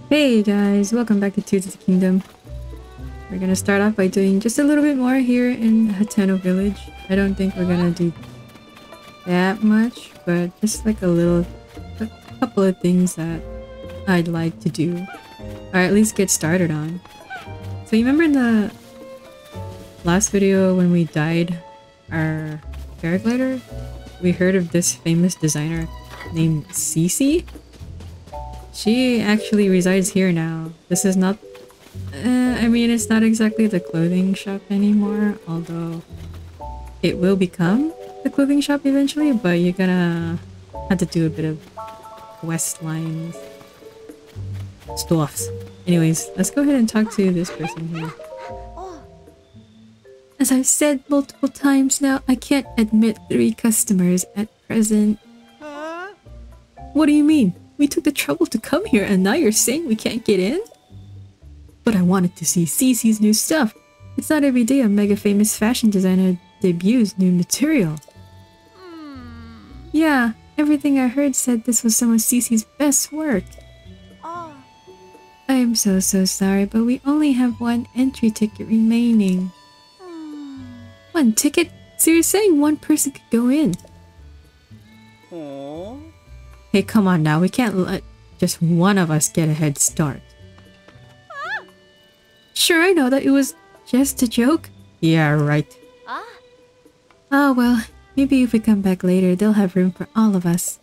Hey guys, welcome back to TLoZ the Kingdom. We're gonna start off by doing just a little bit more here in Hateno village. I don't think we're gonna do that much, but just like a couple of things that I'd like to do. Or at least get started on. So you remember in the last video when we died our paraglider? We heard of this famous designer named Cece? She actually resides here now. This is not... I mean, it's not exactly the clothing shop anymore, although it will become the clothing shop eventually, but you're gonna have to do a bit of West Lines stuffs. Anyways, let's go ahead and talk to this person here. As I've said multiple times now, I can't admit 3 customers at present. What do you mean? We took the trouble to come here and now you're saying we can't get in? But I wanted to see Cece's new stuff. It's not every day a mega famous fashion designer debuts new material. Yeah, everything I heard said this was some of Cece's best work. I am so sorry, but we only have 1 entry ticket remaining. 1 ticket? So you're saying 1 person could go in? Hey, come on now, we can't let just one of us get a head start. Sure, I know that it was just a joke. Yeah, right. Oh well, maybe if we come back later, they'll have room for all of us.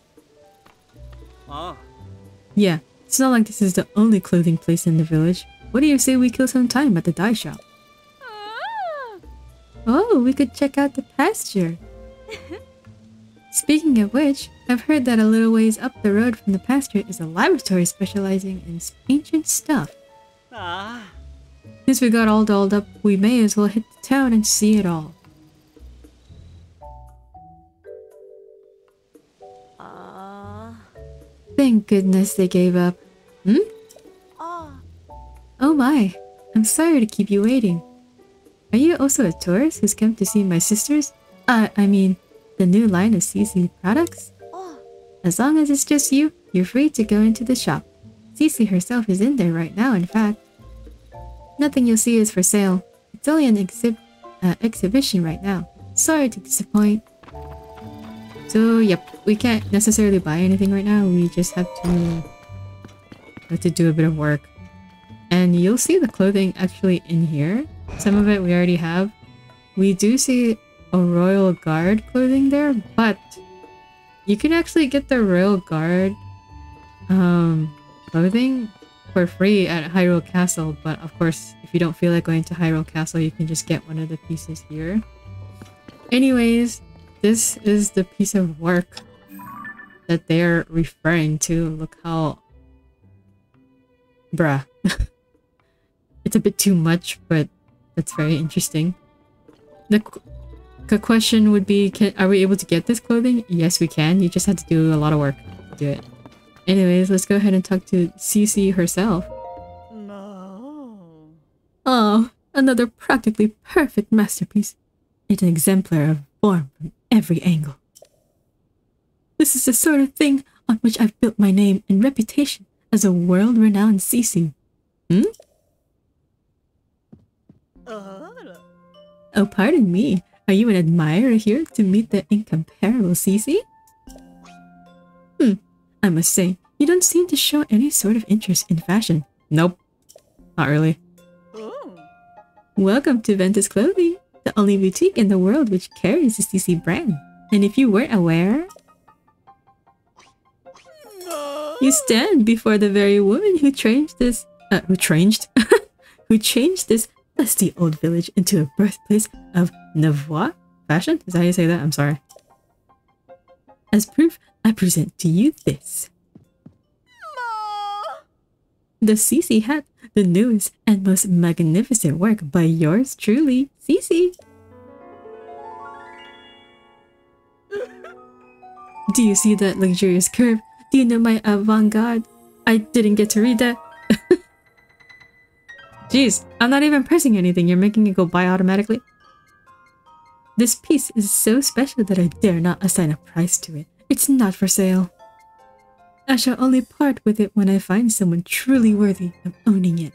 Yeah, it's not like this is the only clothing place in the village. What do you say we kill some time at the dye shop? Oh, we could check out the pasture. Speaking of which, I've heard that a little ways up the road from the pasture is a laboratory specializing in ancient stuff. Since we got all dolled up, we may as well hit the town and see it all. Thank goodness they gave up. Oh my, I'm sorry to keep you waiting. Are you also a tourist who's come to see my sisters? I mean, the new line of Cece products? As long as it's just you, you're free to go into the shop. Cece herself is in there right now, in fact. Nothing you'll see is for sale. It's only an exhibition right now. Sorry to disappoint. So, yep, we can't necessarily buy anything right now. We just have to do a bit of work. And you'll see the clothing actually in here. Some of it we already have. We do see a Royal Guard clothing there, but you can actually get the Royal Guard clothing for free at Hyrule Castle, but of course if you don't feel like going to Hyrule Castle, you can just get one of the pieces here. Anyways, this is the piece of work that they're referring to. Look how... Bruh. It's a bit too much, but that's very interesting. The question would be, are we able to get this clothing? Yes, we can. You just have to do a lot of work to do it. Anyways, let's go ahead and talk to Cece herself. Oh, another practically perfect masterpiece. It's an exemplar of form from every angle. This is the sort of thing on which I've built my name and reputation as a world-renowned Cece. Oh, pardon me. Are you an admirer here to meet the incomparable Cece? I must say, you don't seem to show any sort of interest in fashion. Nope. Not really. Welcome to Ventus Clothing, the only boutique in the world which carries the Cece brand. And if you weren't aware, you stand before the very woman who changed this dusty old village into a birthplace of Nouveau fashion? Is that how you say that? I'm sorry. As proof, I present to you this. The Cece hat, the newest and most magnificent work by yours truly, Cece. Do you see that luxurious curve? Do you know my avant-garde? I didn't get to read that. Jeez, I'm not even pressing anything. You're making it go by automatically. This piece is so special that I dare not assign a price to it. It's not for sale. I shall only part with it when I find someone truly worthy of owning it.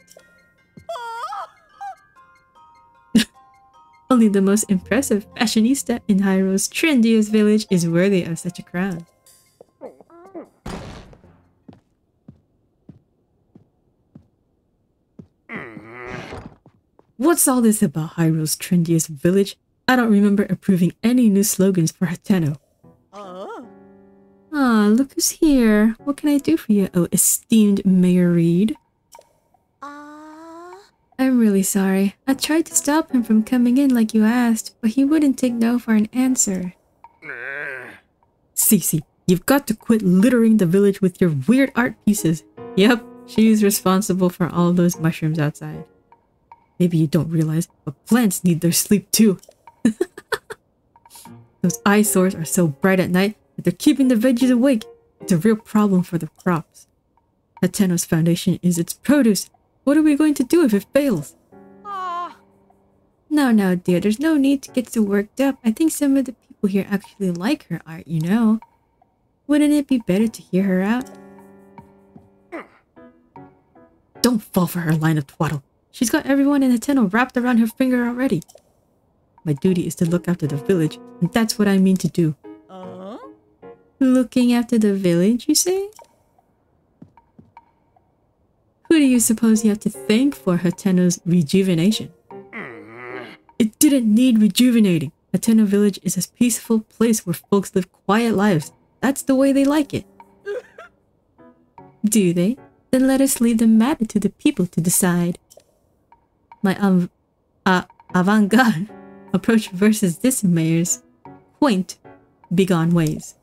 Only the most impressive fashionista in Hyrule's trendiest village is worthy of such a crown. What's all this about Hyrule's trendiest village? I don't remember approving any new slogans for Hateno. Ah, look who's here. What can I do for you, oh esteemed Mayor Reed? I'm really sorry. I tried to stop him from coming in like you asked, but he wouldn't take no for an answer. Cece, you've got to quit littering the village with your weird art pieces. Yep, she's responsible for all those mushrooms outside. Maybe you don't realize, but plants need their sleep too. Those eyesores are so bright at night that they're keeping the veggies awake. It's a real problem for the crops. Hateno's foundation is its produce. What are we going to do if it fails? No, dear, there's no need to get so worked up. I think some of the people here actually like her art, you know. Wouldn't it be better to hear her out? Don't fall for her line of twaddle. She's got everyone in Hateno wrapped around her finger already. My duty is to look after the village, and that's what I mean to do. Looking after the village, you say? Who do you suppose you have to thank for Hateno's rejuvenation? It didn't need rejuvenating. Hateno village is a peaceful place where folks live quiet lives. That's the way they like it. Do they? Then let us leave the matter to the people to decide. My avant-garde approach versus this mayor's quaint, begone ways.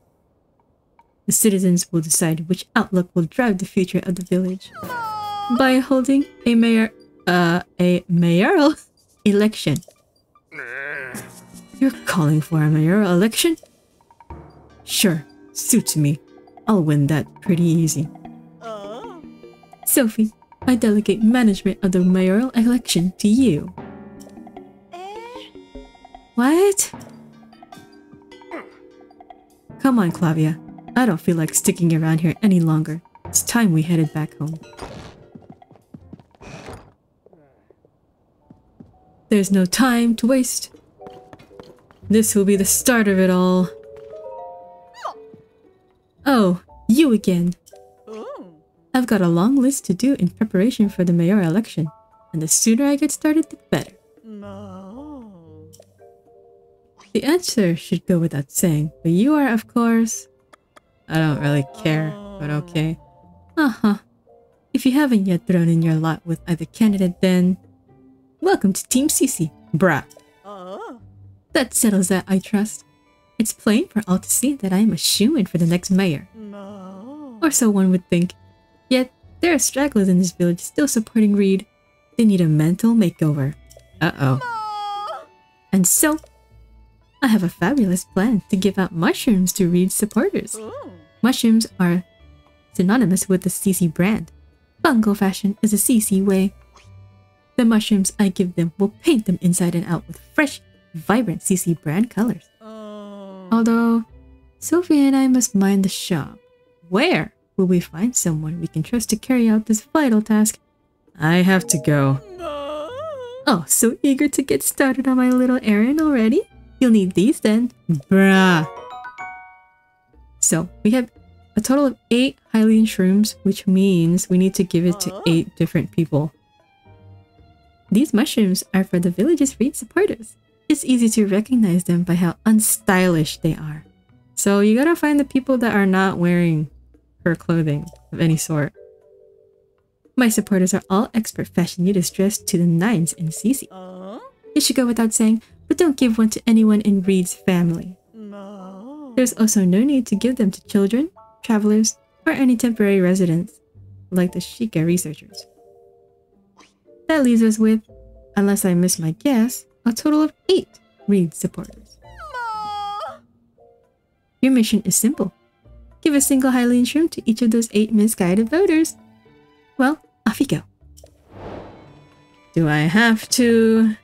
The citizens will decide which outlook will drive the future of the village by holding a mayoral election. You're calling for a mayoral election? Sure, suits me. I'll win that pretty easy. Sophie, I delegate management of the mayoral election to you. What? Come on, Clavia. I don't feel like sticking around here any longer. It's time we headed back home. There's no time to waste. This will be the start of it all. Oh, you again. I've got a long list to do in preparation for the mayoral election, and the sooner I get started, the better. The answer should go without saying, but you are, of course... I don't really care, but okay. If you haven't yet thrown in your lot with either candidate, then... Welcome to Team Cece, brah. That settles that, I trust. It's plain for all to see that I am a shoo-in for the next mayor. Or so one would think. Yet, there are stragglers in this village still supporting Reed. They need a mental makeover. Uh-oh. And so, I have a fabulous plan to give out mushrooms to Reed's supporters. Mushrooms are synonymous with the CC brand. Bungo fashion is a CC way. The mushrooms I give them will paint them inside and out with fresh, vibrant CC brand colors. Although, Sophie and I must mind the shop. Where will we find someone we can trust to carry out this vital task? I have to go. Oh, so eager to get started on my little errand already? You'll need these then. Bruh. So, we have a total of 8 Hylian shrooms, which means we need to give it to 8 different people. These mushrooms are for the village's Reed supporters. It's easy to recognize them by how unstylish they are. So you gotta find the people that are not wearing her clothing of any sort. My supporters are all expert fashionistas dressed to the nines in CC. It should go without saying, but don't give one to anyone in Reed's family. There's also no need to give them to children, travelers, or any temporary residents, like the Sheikah researchers. That leaves us with, unless I miss my guess, a total of 8 Reed supporters. Your mission is simple. Give a single Hylian shroom to each of those 8 misguided voters. Well, off you go. Do I have to?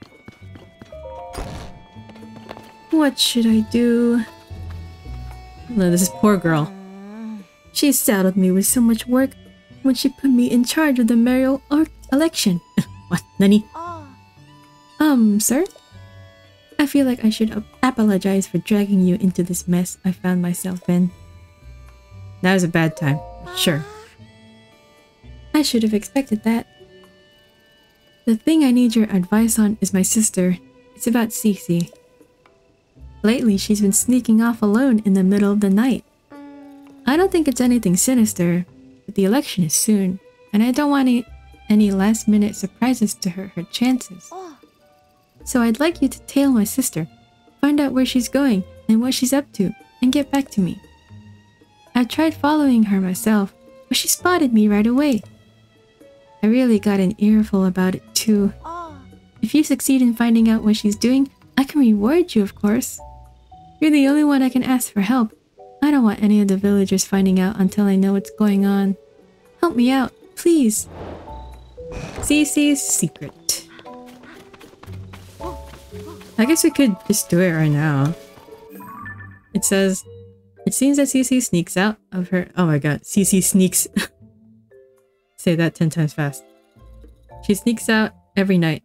What should I do? No, this is poor girl. She saddled me with so much work when she put me in charge of the mayoral election. What, Nani? Sir? I feel like I should apologize for dragging you into this mess I found myself in. That was a bad time, sure. I should have expected that. The thing I need your advice on is my sister. It's about Cece. Lately, she's been sneaking off alone in the middle of the night. I don't think it's anything sinister, but the election is soon, and I don't want any last-minute surprises to hurt her chances. So I'd like you to tail my sister, find out where she's going and what she's up to, and get back to me. I tried following her myself, but she spotted me right away. I really got an earful about it too. If you succeed in finding out what she's doing, I can reward you, of course. You're the only one I can ask for help. I don't want any of the villagers finding out until I know what's going on. Help me out, please. Cece's secret. I guess we could just do it right now. It says, it seems that Cece sneaks out of her— oh my god, Cece sneaks. Say that 10 times fast. She sneaks out every night,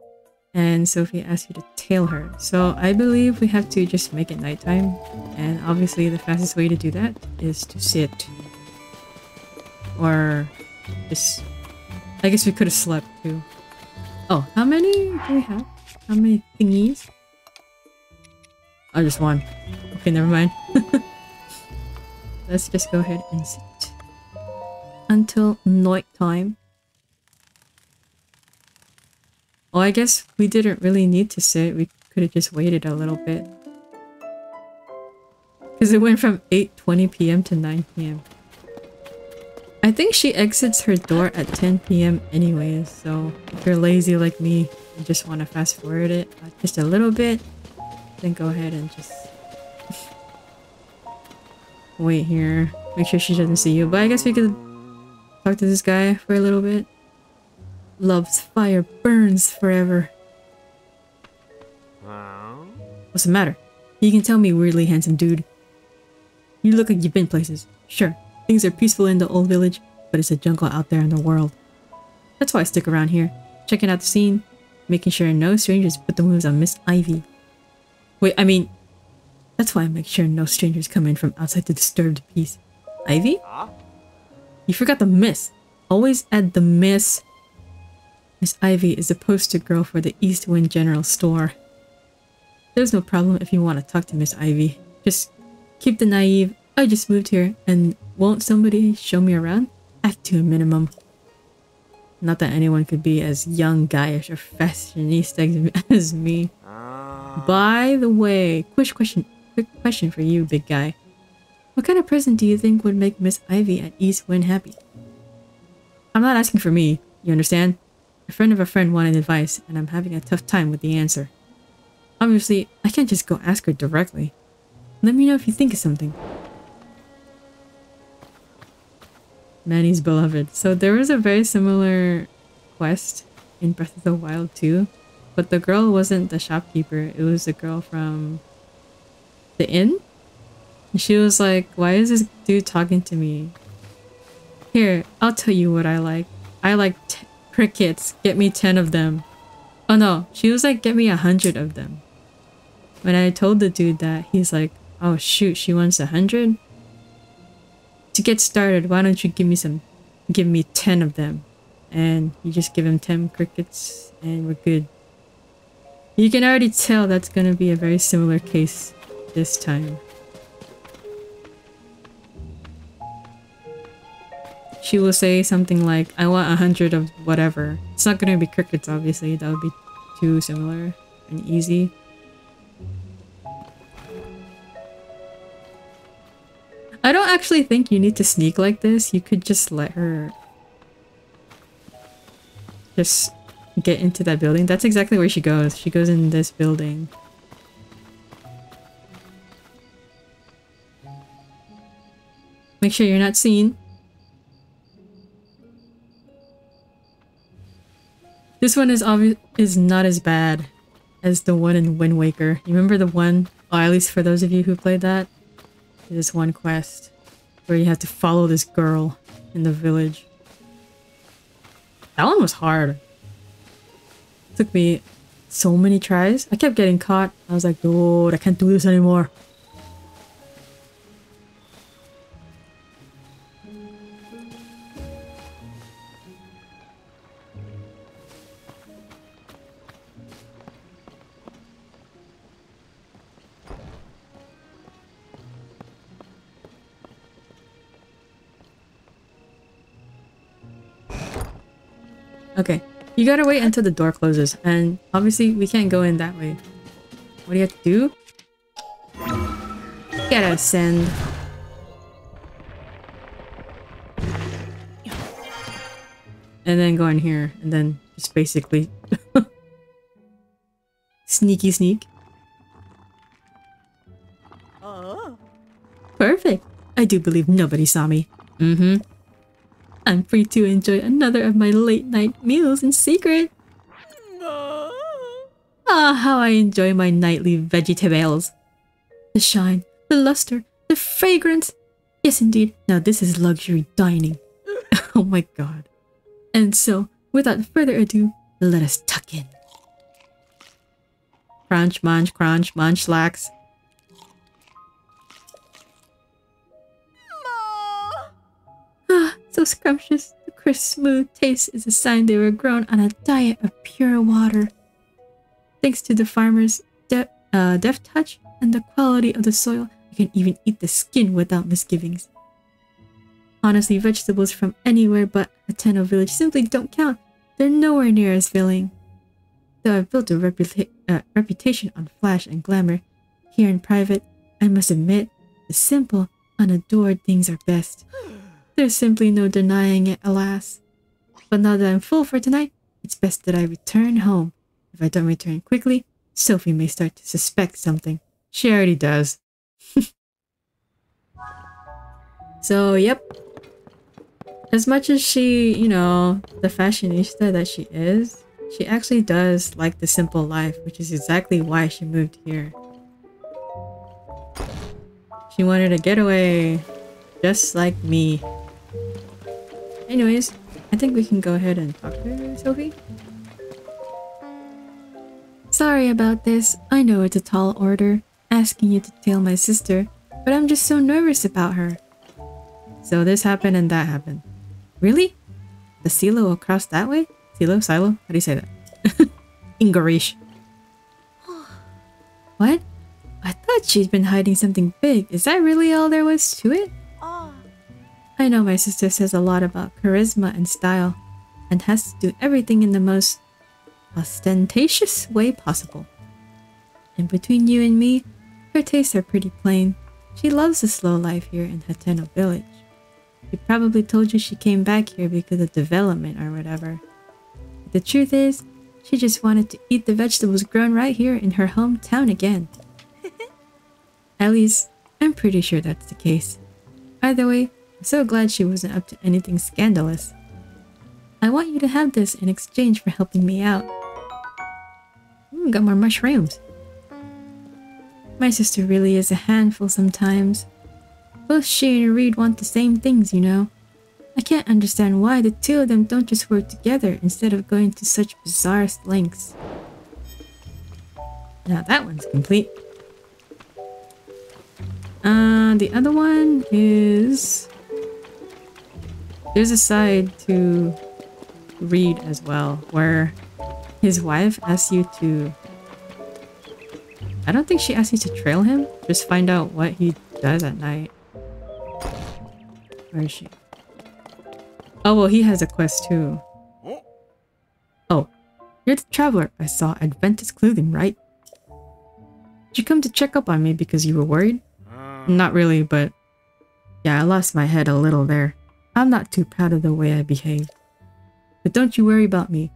and Sophie asks you to tail her. So I believe we have to just make it nighttime, and obviously the fastest way to do that is to sit. Or just— I guess we could have slept too. Oh, how many do we have? How many thingies? Oh, just one. Okay, never mind. Let's just go ahead and sit until night time. Oh, I guess we didn't really need to sit. We could have just waited a little bit. Because it went from 8:20 p.m. to 9 p.m. I think she exits her door at 10 p.m. anyways, so if you're lazy like me and just want to fast forward it just a little bit, then go ahead and just wait here. Make sure she doesn't see you. But I guess we could talk to this guy for a little bit. Love's fire burns forever. What's the matter? You can tell me, weirdly handsome dude. You look like you've been places. Sure, things are peaceful in the old village, but it's a jungle out there in the world. That's why I stick around here, checking out the scene, making sure no strangers put the moves on Miss Ivy. Wait, I mean, that's why I make sure no strangers come in from outside to disturb the peace. Ivy? You forgot the Miss. Always add the Miss. Miss Ivy is the poster girl for the East Wind General Store. There's no problem if you want to talk to Miss Ivy. Just keep the naive, I just moved here and won't somebody show me around? Act to a minimum. Not that anyone could be as young, guyish, or fashionista as me. By the way, quick question for you, big guy. What kind of present do you think would make Miss Ivy at East Wind happy? I'm not asking for me, you understand? A friend of a friend wanted advice, and I'm having a tough time with the answer. Obviously, I can't just go ask her directly. Let me know if you think of something. Manny's beloved. So there was a very similar quest in Breath of the Wild too, but the girl wasn't the shopkeeper, it was the girl from the inn? And she was like, why is this dude talking to me? Here, I'll tell you what I like. I like crickets. Get me 10 of them. Oh no, she was like, get me 100 of them. When I told the dude that, he's like, oh shoot, she wants 100? To get started, why don't you give me 10 of them? And you just give him 10 crickets and we're good. You can already tell that's gonna be a very similar case this time. She will say something like, I want 100 of whatever. It's not gonna be crickets, obviously. That would be too similar and easy. I don't actually think you need to sneak like this. You could just let her just get into that building. That's exactly where she goes. She goes in this building. Make sure you're not seen. This one is not as bad as the one in Wind Waker. You remember the one, or at least for those of you who played that? This one quest. where you have to follow this girl in the village. That one was hard. Took me so many tries. I kept getting caught. I was like, dude, I can't do this anymore. Okay, you gotta wait until the door closes, and obviously we can't go in that way. What do you have to do? You gotta ascend. And then go in here, and then just basically sneaky sneak. Perfect! I do believe nobody saw me. Mm-hmm. I'm free to enjoy another of my late night meals in secret. Ah, how I enjoy my nightly vegetables. The shine, the luster, the fragrance. Yes, indeed. Now this is luxury dining. Oh my god. And so, without further ado, let us tuck in. Crunch, munch, slacks. Ah, so scrumptious. The crisp, smooth taste is a sign they were grown on a diet of pure water. Thanks to the farmer's deft touch and the quality of the soil, you can even eat the skin without misgivings. Honestly, vegetables from anywhere but Hateno village simply don't count. They're nowhere near as filling. Though I've built a reputation on flash and glamour, here in private, I must admit, the simple, unadored things are best. There's simply no denying it, alas. But now that I'm full for tonight, it's best that I return home. If I don't return quickly, Sophie may start to suspect something. She already does. So, yep. As much as she, you know, the fashionista that she is, she actually does like the simple life, which is exactly why she moved here. She wanted a getaway, just like me. Anyways, I think we can go ahead and talk to her, Sophie. Sorry about this. I know it's a tall order, asking you to tail my sister, but I'm just so nervous about her. So this happened and that happened. Really? The silo across that way? Silo? Silo? How do you say that? Ingarish. What? I thought she'd been hiding something big. Is that really all there was to it? I know my sister says a lot about charisma and style, and has to do everything in the most ostentatious way possible. And between you and me, her tastes are pretty plain. She loves the slow life here in Hateno village. She probably told you she came back here because of development or whatever. But the truth is, she just wanted to eat the vegetables grown right here in her hometown again. At least, I'm pretty sure that's the case. Either way, I'm so glad she wasn't up to anything scandalous. I want you to have this in exchange for helping me out. Got more mushrooms. My sister really is a handful sometimes. Both she and Reed want the same things, you know. I can't understand why the two of them don't just work together instead of going to such bizarre lengths. Now that one's complete. The other one is... There's a side to Reed as well, where his wife asks you to... I don't think she asks you to trail him. Just find out what he does at night. Where is she? Oh, well, he has a quest too. Oh, you're the traveler I saw at Ventus Clothing, right? Did you come to check up on me because you were worried? Not really, but... Yeah, I lost my head a little there. I'm not too proud of the way I behaved. But don't you worry about me.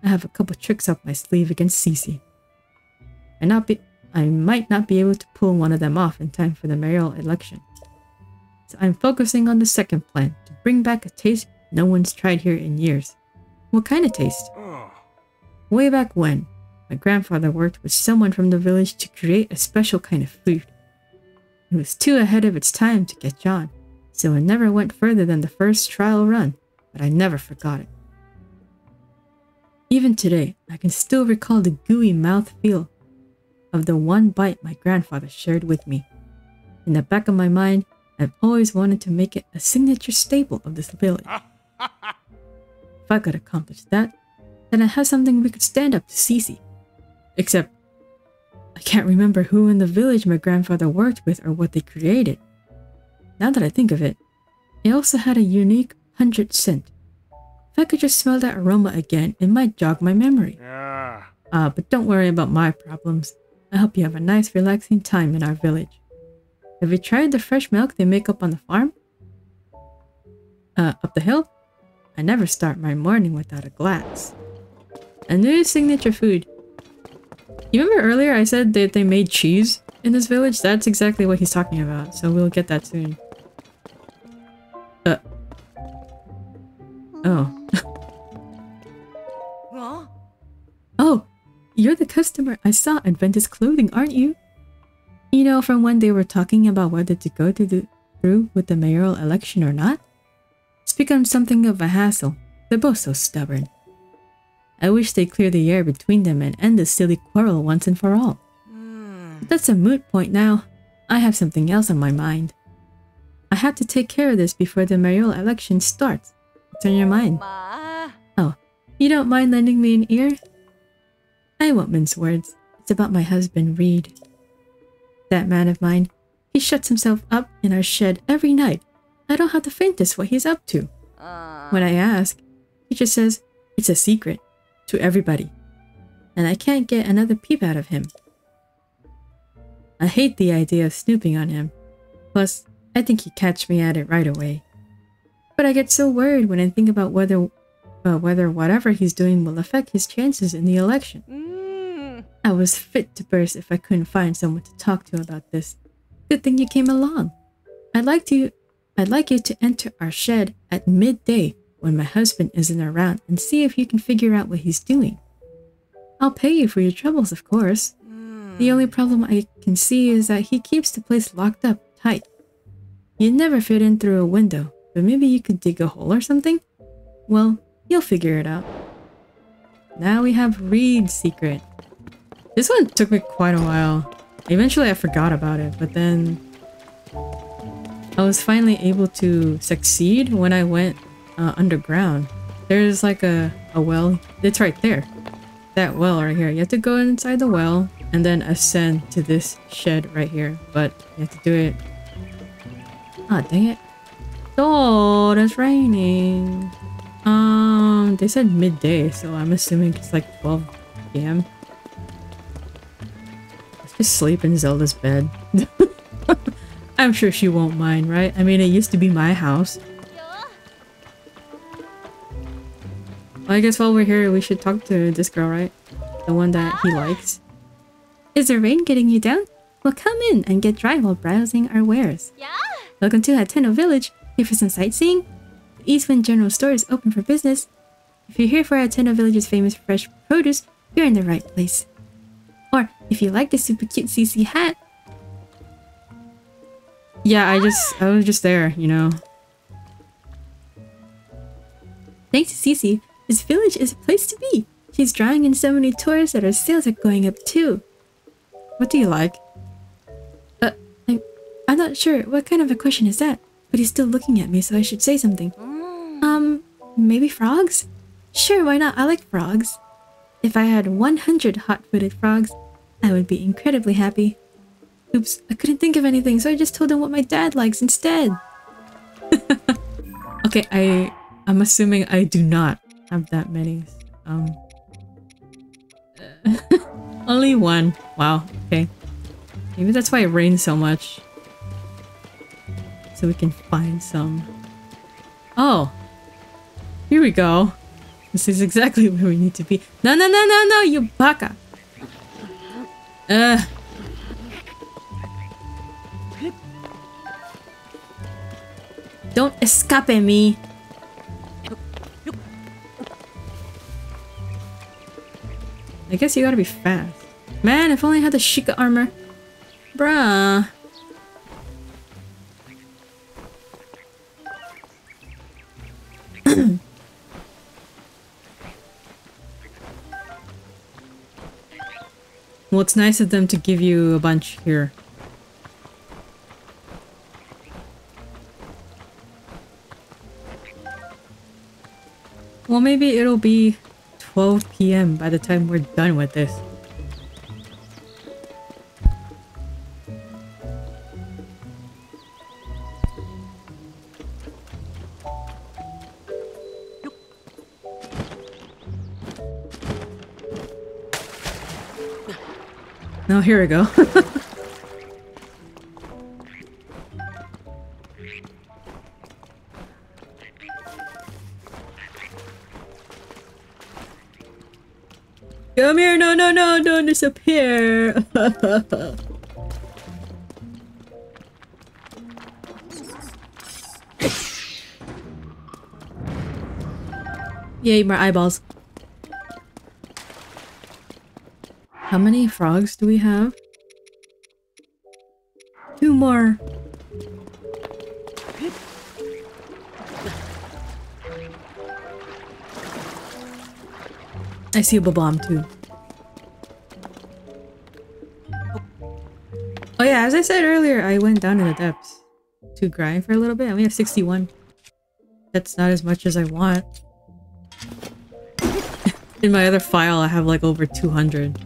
I have a couple tricks up my sleeve against Cece. I might not be able to pull one of them off in time for the mayoral election. So I'm focusing on the second plan, to bring back a taste no one's tried here in years. What kind of taste? Way back when, my grandfather worked with someone from the village to create a special kind of food. It was too ahead of its time to catch on, so it never went further than the first trial run, but I never forgot it. Even today, I can still recall the gooey mouthfeel of the one bite my grandfather shared with me. In the back of my mind, I've always wanted to make it a signature staple of this village. If I could accomplish that, then I'd have something we could stand up to Cece. Except, I can't remember who in the village my grandfather worked with or what they created. Now that I think of it, it also had a unique pungent scent. If I could just smell that aroma again, it might jog my memory. But don't worry about my problems. I hope you have a nice relaxing time in our village. Have you tried the fresh milk they make up on the farm? Up the hill? I never start my morning without a glass. A new signature food. You remember earlier I said that they made cheese in this village? That's exactly what he's talking about, so we'll get that soon. Oh. Oh, you're the customer I saw at Ventus Clothing, aren't you? You know, from when they were talking about whether to go through with the mayoral election or not? It's become something of a hassle. They're both so stubborn. I wish they'd clear the air between them and end this silly quarrel once and for all. But that's a moot point now. I have something else on my mind. I have to take care of this before the mayoral election starts. What's on your mind? Oh, you don't mind lending me an ear? I won't mince words. It's about my husband, Reed. That man of mine, he shuts himself up in our shed every night. I don't have the faintest what he's up to. When I ask, he just says, it's a secret. To everybody. And I can't get another peep out of him. I hate the idea of snooping on him. Plus, I think he'd catch me at it right away. But I get so worried when I think about whether whatever he's doing will affect his chances in the election. I was fit to burst if I couldn't find someone to talk to about this. Good thing you came along. I'd like you to enter our shed at midday when my husband isn't around and see if you can figure out what he's doing. I'll pay you for your troubles, of course. The only problem I can see is that he keeps the place locked up tight. You'd never fit in through a window, but maybe you could dig a hole or something? Well, you'll figure it out. Now we have Reed's secret. This one took me quite a while. Eventually I forgot about it, but then I was finally able to succeed when I went underground. There's like a well. It's right there. That well right here. You have to go inside the well and then ascend to this shed right here. But you have to do it. Ah, dang it. Oh, it's raining. They said midday, so I'm assuming it's like 12 p.m. Let's just sleep in Zelda's bed. I'm sure she won't mind, right? I mean, it used to be my house. Well, I guess while we're here, we should talk to this girl, right? The one that he likes. Is the rain getting you down? Well, come in and get dry while browsing our wares. Yeah. Welcome to Hateno Village. Here for some sightseeing? The Eastwind General Store is open for business. If you're here for Hateno Village's famous fresh produce, you're in the right place. Or, if you like this super cute CC hat. Yeah, I was just there, you know. Thanks to Cece, this village is a place to be. She's drawing in so many tourists that our sales are going up too. What do you like? I'm not sure. What kind of a question is that? But he's still looking at me, so I should say something. Maybe frogs? Sure, why not? I like frogs. If I had 100 hot-footed frogs, I would be incredibly happy. Oops, I couldn't think of anything, so I just told him what my dad likes instead. Okay, I'm assuming I do not have that many. Only one. Wow, okay. Maybe that's why it rains so much. So we can find some. Oh! Here we go. This is exactly where we need to be. No, no, no, no, no, you baka! Don't escape me! I guess you gotta be fast. Man, if only I had the Sheikah armor. Bruh. Well, it's nice of them to give you a bunch here. Well, maybe it'll be 12 p.m. by the time we're done with this. Oh, here we go. Come here, no, no, no, don't disappear. Yay, more eyeballs. How many frogs do we have? 2 more. I see a bomb too. Oh yeah, as I said earlier, I went down in the depths to grind for a little bit and we have 61. That's not as much as I want. In my other file, I have like over 200.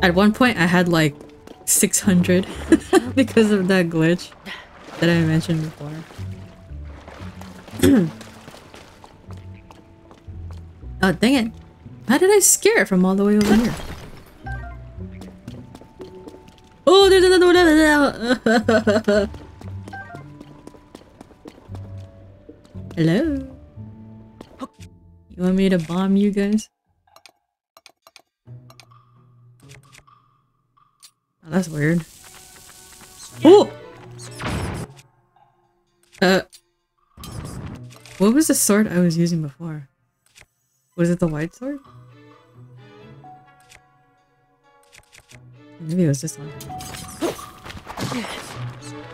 At one point, I had like 600 because of that glitch that I mentioned before. Oh, dang it. How did I scare it from all the way over here? Oh, there's another one! Hello? You want me to bomb you guys? Oh, that's weird. Oh! What was the sword I was using before? Was it the white sword? Maybe it was this one.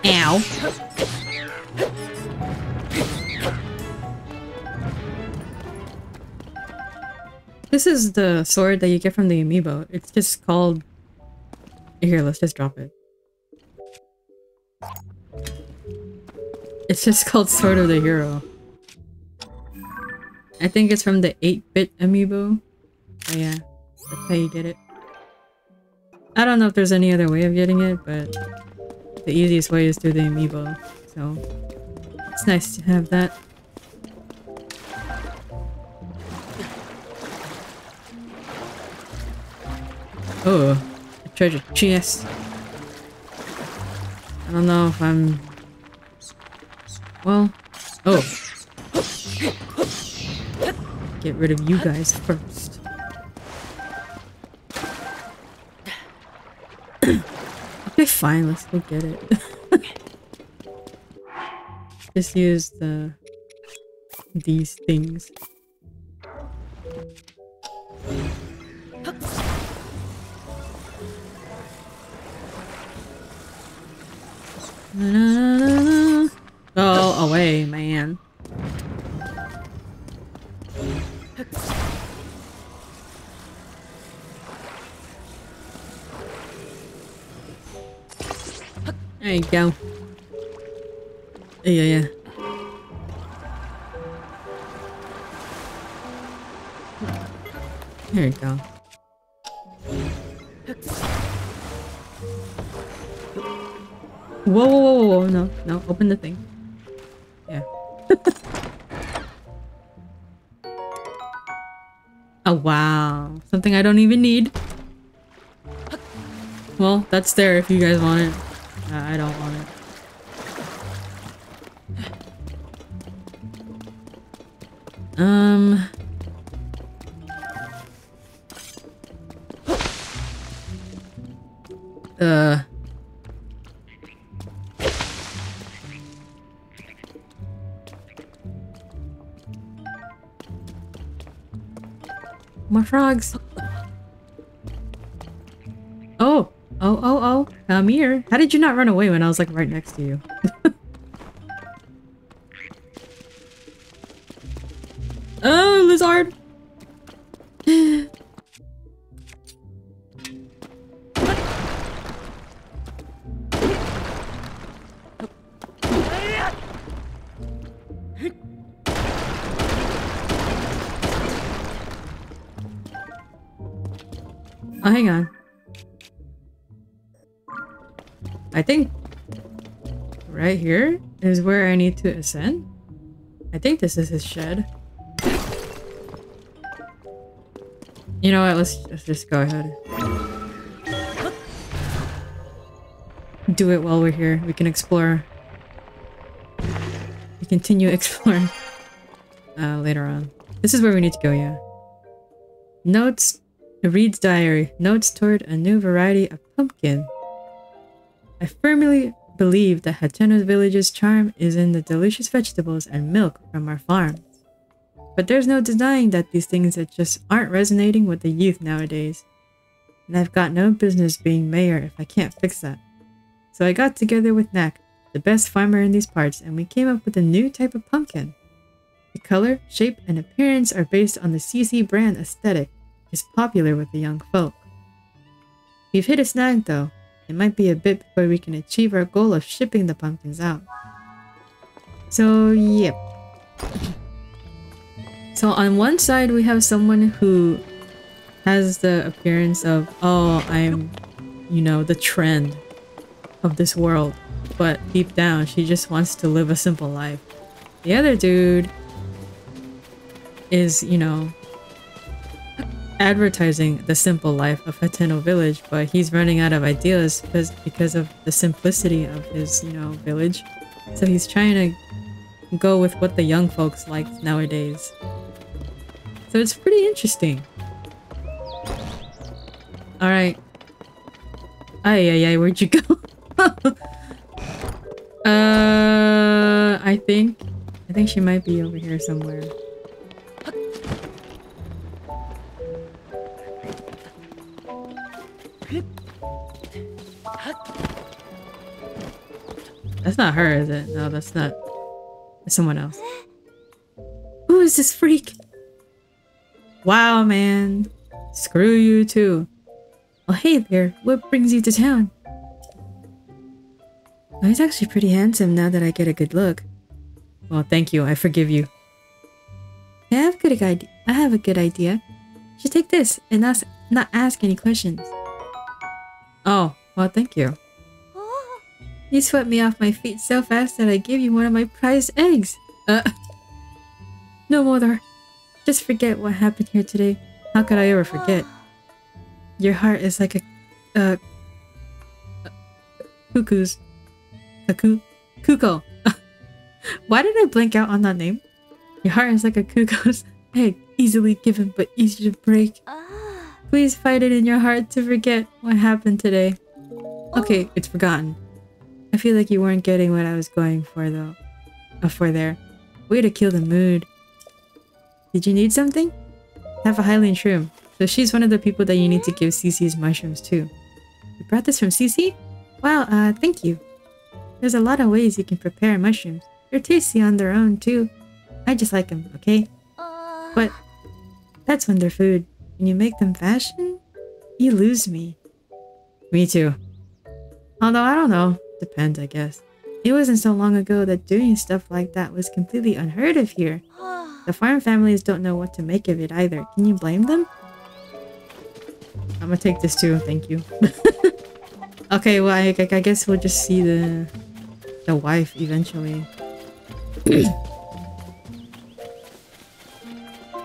Ow! This is the sword that you get from the amiibo. It's just called... Here, let's just drop it. It's just called Sword of the Hero. I think it's from the 8-bit amiibo. Oh yeah, that's how you get it. I don't know if there's any other way of getting it, but the easiest way is through the amiibo. So it's nice to have that. Oh, a treasure chest. I don't know if I'm... Well... Oh! Get rid of you guys first. Okay, fine, let's go get it. Just use these things. Go away, man. There you go. Yeah. There you go. Whoa, no, open the thing. Yeah. Oh, wow. Something I don't even need. Well, that's there if you guys want it. I don't want it. More frogs. Oh. Come here. How did you not run away when I was like right next to you? Oh, lizard. Oh, hang on. I think right here is where I need to ascend. I think this is his shed. You know what? Let's just go ahead. Do it while we're here. We can explore. We continue exploring later on. This is where we need to go, yeah. Notes. Reed's diary. Notes toward a new variety of pumpkin. I firmly believe that Hateno's village's charm is in the delicious vegetables and milk from our farms. But there's no denying that these things that just aren't resonating with the youth nowadays. And I've got no business being mayor if I can't fix that. So I got together with Nak, the best farmer in these parts, and we came up with a new type of pumpkin. The color, shape, and appearance are based on the CC brand aesthetic, which is popular with the young folk. We've hit a snag though. It might be a bit before we can achieve our goal of shipping the pumpkins out. So, yep. So on one side we have someone who has the appearance of, oh, I'm, you know, the trend of this world. But deep down, she just wants to live a simple life. The other dude is, you know, advertising the simple life of Hateno village, but he's running out of ideas because of the simplicity of his, you know, village. So he's trying to go with what the young folks like nowadays. So it's pretty interesting. Alright. Ay, where'd you go? I think she might be over here somewhere. That's not her, is it? No, that's not. It's someone else. Who is this freak? Wow, man. Screw you too. Well, hey there. What brings you to town? Oh, he's actually pretty handsome now that I get a good look. Well, thank you. I forgive you. I have a good idea. You should take this and not ask any questions. Oh, well, thank you. You swept me off my feet so fast that I gave you one of my prized eggs. No, Mother. Just forget what happened here today. How could I ever forget? Your heart is like a cuckoo's. Cuckoo. Why did I blank out on that name? Your heart is like a cuckoo's egg, easily given but easy to break. Please fight it in your heart to forget what happened today. Okay, it's forgotten. I feel like you weren't getting what I was going for though. For there. Way to kill the mood. Did you need something? I have a Highland shroom. So she's one of the people that you need to give CC's mushrooms to. You brought this from CC? Wow, thank you. There's a lot of ways you can prepare mushrooms. They're tasty on their own too. I just like them, okay? But that's when they're food. When you make them fashion, you lose me. Me too. Although I don't know. Depends, I guess. It wasn't so long ago that doing stuff like that was completely unheard of here. The farm families don't know what to make of it either. Can you blame them? I'm gonna take this too, thank you. Okay, well, I guess we'll just see the wife eventually.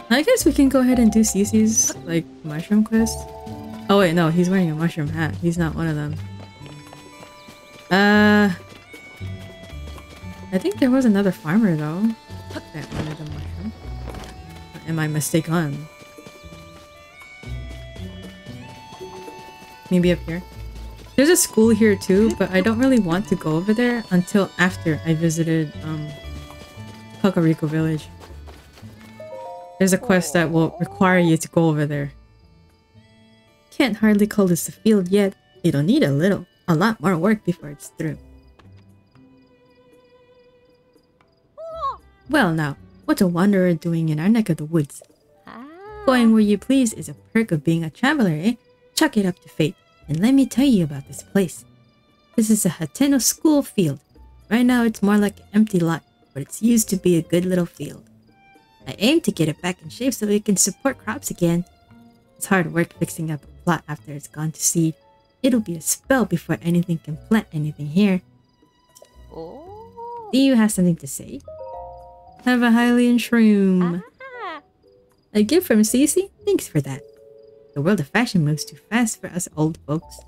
I guess we can go ahead and do Cece's, like, mushroom quest. Oh wait, no, he's wearing a mushroom hat. He's not one of them. I think there was another farmer though that wanted a mushroom. Am I mistaken? Maybe up here. There's a school here too, but I don't really want to go over there until after I visited Kakariko village. There's a quest that will require you to go over there. Can't hardly call this a field yet. It'll need a lot more work before it's through. Well now, what's a wanderer doing in our neck of the woods? Going where you please is a perk of being a traveler, eh? Chuck it up to fate, and let me tell you about this place. This is a Hateno school field. Right now it's more like an empty lot, but it's used to be a good little field. I aim to get it back in shape so it can support crops again. It's hard work fixing up a plot after it's gone to seed. It'll be a spell before anything can plant anything here. Do you have something to say? Have a Hylian shroom. A gift from Cece? Thanks for that. The world of fashion moves too fast for us old folks.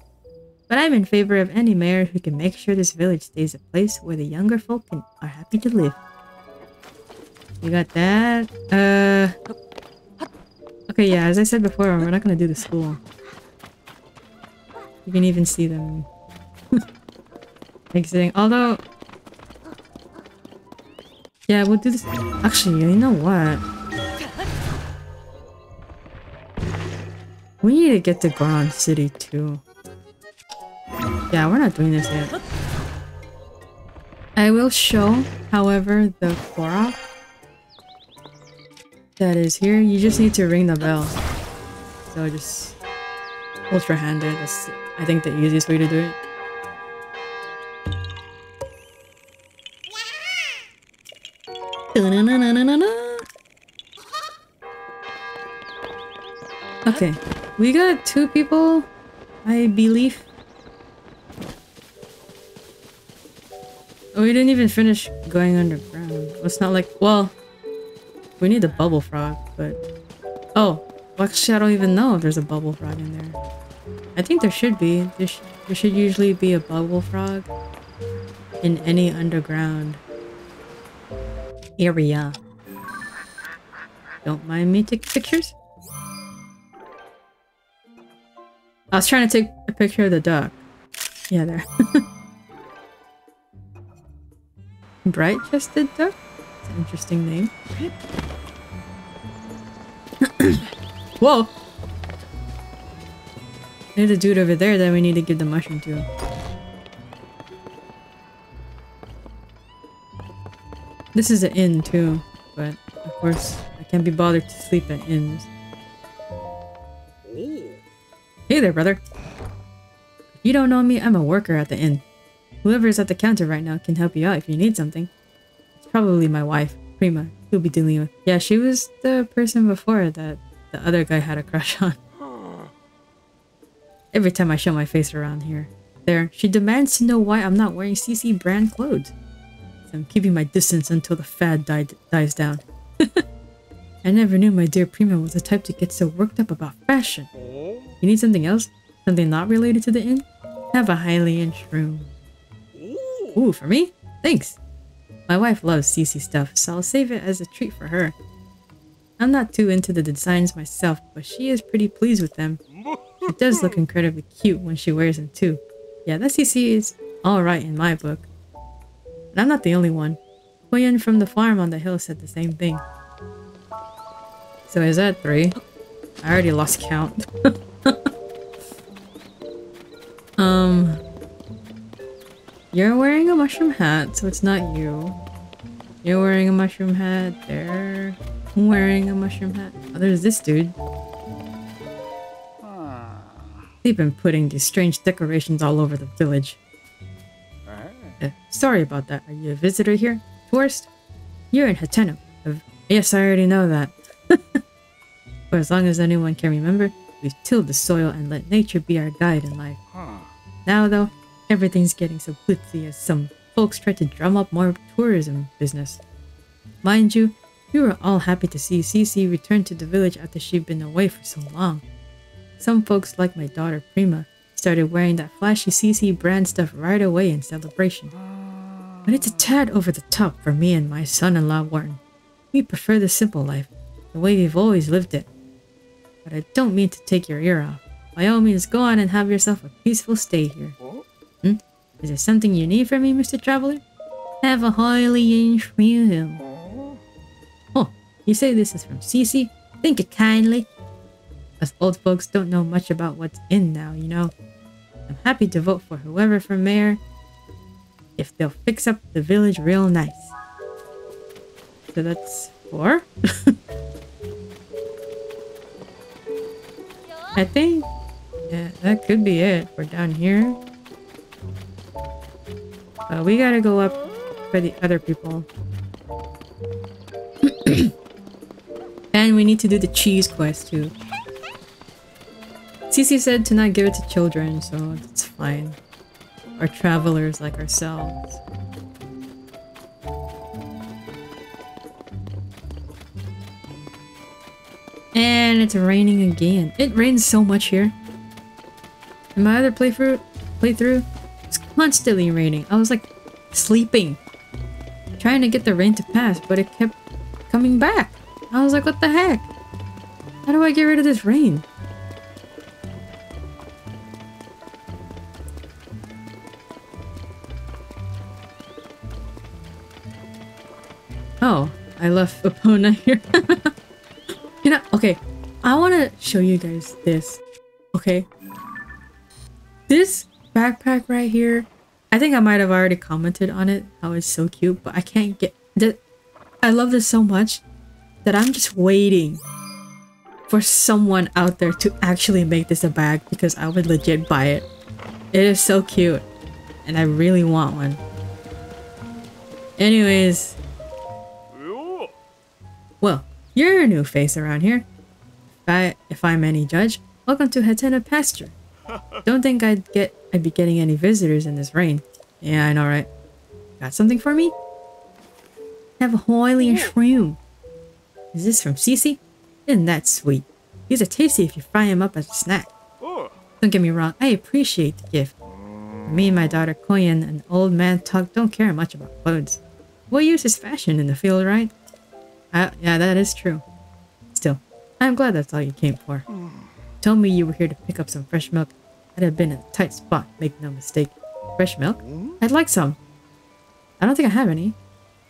But I'm in favor of any mayor who can make sure this village stays a place where the younger folk are happy to live. You got that? Okay, yeah, as I said before, we're not gonna do the school. You can even see them exiting. Although... yeah, we'll do this... Actually, you know what? We need to get to Goron City too. Yeah, we're not doing this yet. I will show, however, the Korok that is here. You just need to ring the bell. So just ultra-handed. That's, I think, the easiest way to do it. Okay, we got 2 people, I believe. Oh, we didn't even finish going underground. It's not like, well, we need a bubble frog, but... oh, well, actually I don't even know if there's a bubble frog in there. I think there should be. There should usually be a bubble frog in any underground area. Don't mind me taking pictures. I was trying to take a picture of the duck. Yeah, there. Bright-chested duck? It's an interesting name. Whoa! There's a dude over there that we need to give the mushroom to. This is an inn too, but of course I can't be bothered to sleep at inns. Hey there, brother. If you don't know me, I'm a worker at the inn. Whoever's at the counter right now can help you out if you need something. It's probably my wife, Prima, who'll be dealing with. Yeah, she was the person before that the other guy had a crush on. Every time I show my face around here. There, she demands to know why I'm not wearing CC brand clothes. So I'm keeping my distance until the fad dies down. I never knew my dear Prima was the type to get so worked up about fashion. You need something else? Something not related to the inn? Have a Hylian shroom. Ooh, for me? Thanks. My wife loves CC stuff, so I'll save it as a treat for her. I'm not too into the designs myself, but she is pretty pleased with them. She does look incredibly cute when she wears them too. Yeah, that CC is alright in my book. But I'm not the only one. Koyan from the farm on the hill said the same thing. So is that 3? I already lost count. You're wearing a mushroom hat, so it's not you. You're wearing a mushroom hat. They're wearing a mushroom hat. Oh, there's this dude. They've been putting these strange decorations all over the village. Sorry about that. Are you a visitor here? Tourist? You're in Hateno. Yes, I already know that. For as long as anyone can remember, we've tilled the soil and let nature be our guide in life. Now though, everything's getting so glitzy as some folks try to drum up more tourism business. Mind you, we were all happy to see Cece return to the village after she'd been away for so long. Some folks, like my daughter Prima, started wearing that flashy CC brand stuff right away in celebration. But it's a tad over the top for me and my son-in-law Warren. We prefer the simple life, the way we've always lived it. But I don't mean to take your ear off. By all means, go on and have yourself a peaceful stay here. Is there something you need from me, Mr. Traveler? Have a Hylian shroom. Oh, you say this is from Cece? Think it kindly. Us old folks don't know much about what's in now, you know. I'm happy to vote for whoever for mayor if they'll fix up the village real nice. So that's 4? I think, yeah, that could be it for down here. We gotta go up for the other people. And we need to do the cheese quest too. Cece said to not give it to children, so it's fine. Or travelers like ourselves. And it's raining again. It rains so much here. In my other playthrough, it's constantly raining. I was like sleeping, trying to get the rain to pass, but it kept coming back. I was like, what the heck? How do I get rid of this rain? Oh, I left Epona here. You know, okay, I want to show you guys this, okay? This backpack right here, I think I might have already commented on it, how it's so cute, but I can't get... I love this so much that I'm just waiting for someone out there to actually make this a bag because I would legit buy it. It is so cute, and I really want one. Anyways... Well, you're a new face around here. If I'm any judge, welcome to Hateno pasture. Don't think I'd be getting any visitors in this rain. Yeah, I know, right? Got something for me? Have a Hawaiian shroom. Is this from Cece? Isn't that sweet? These are tasty if you fry them up as a snack. Don't get me wrong, I appreciate the gift. Me and my daughter Koyan, an old man talk, don't care much about clothes. What use is fashion in the field, right? Yeah, that is true. Still, I'm glad that's all you came for. Told me you were here to pick up some fresh milk. I'd have been in a tight spot, make no mistake. Fresh milk? I'd like some. I don't think I have any.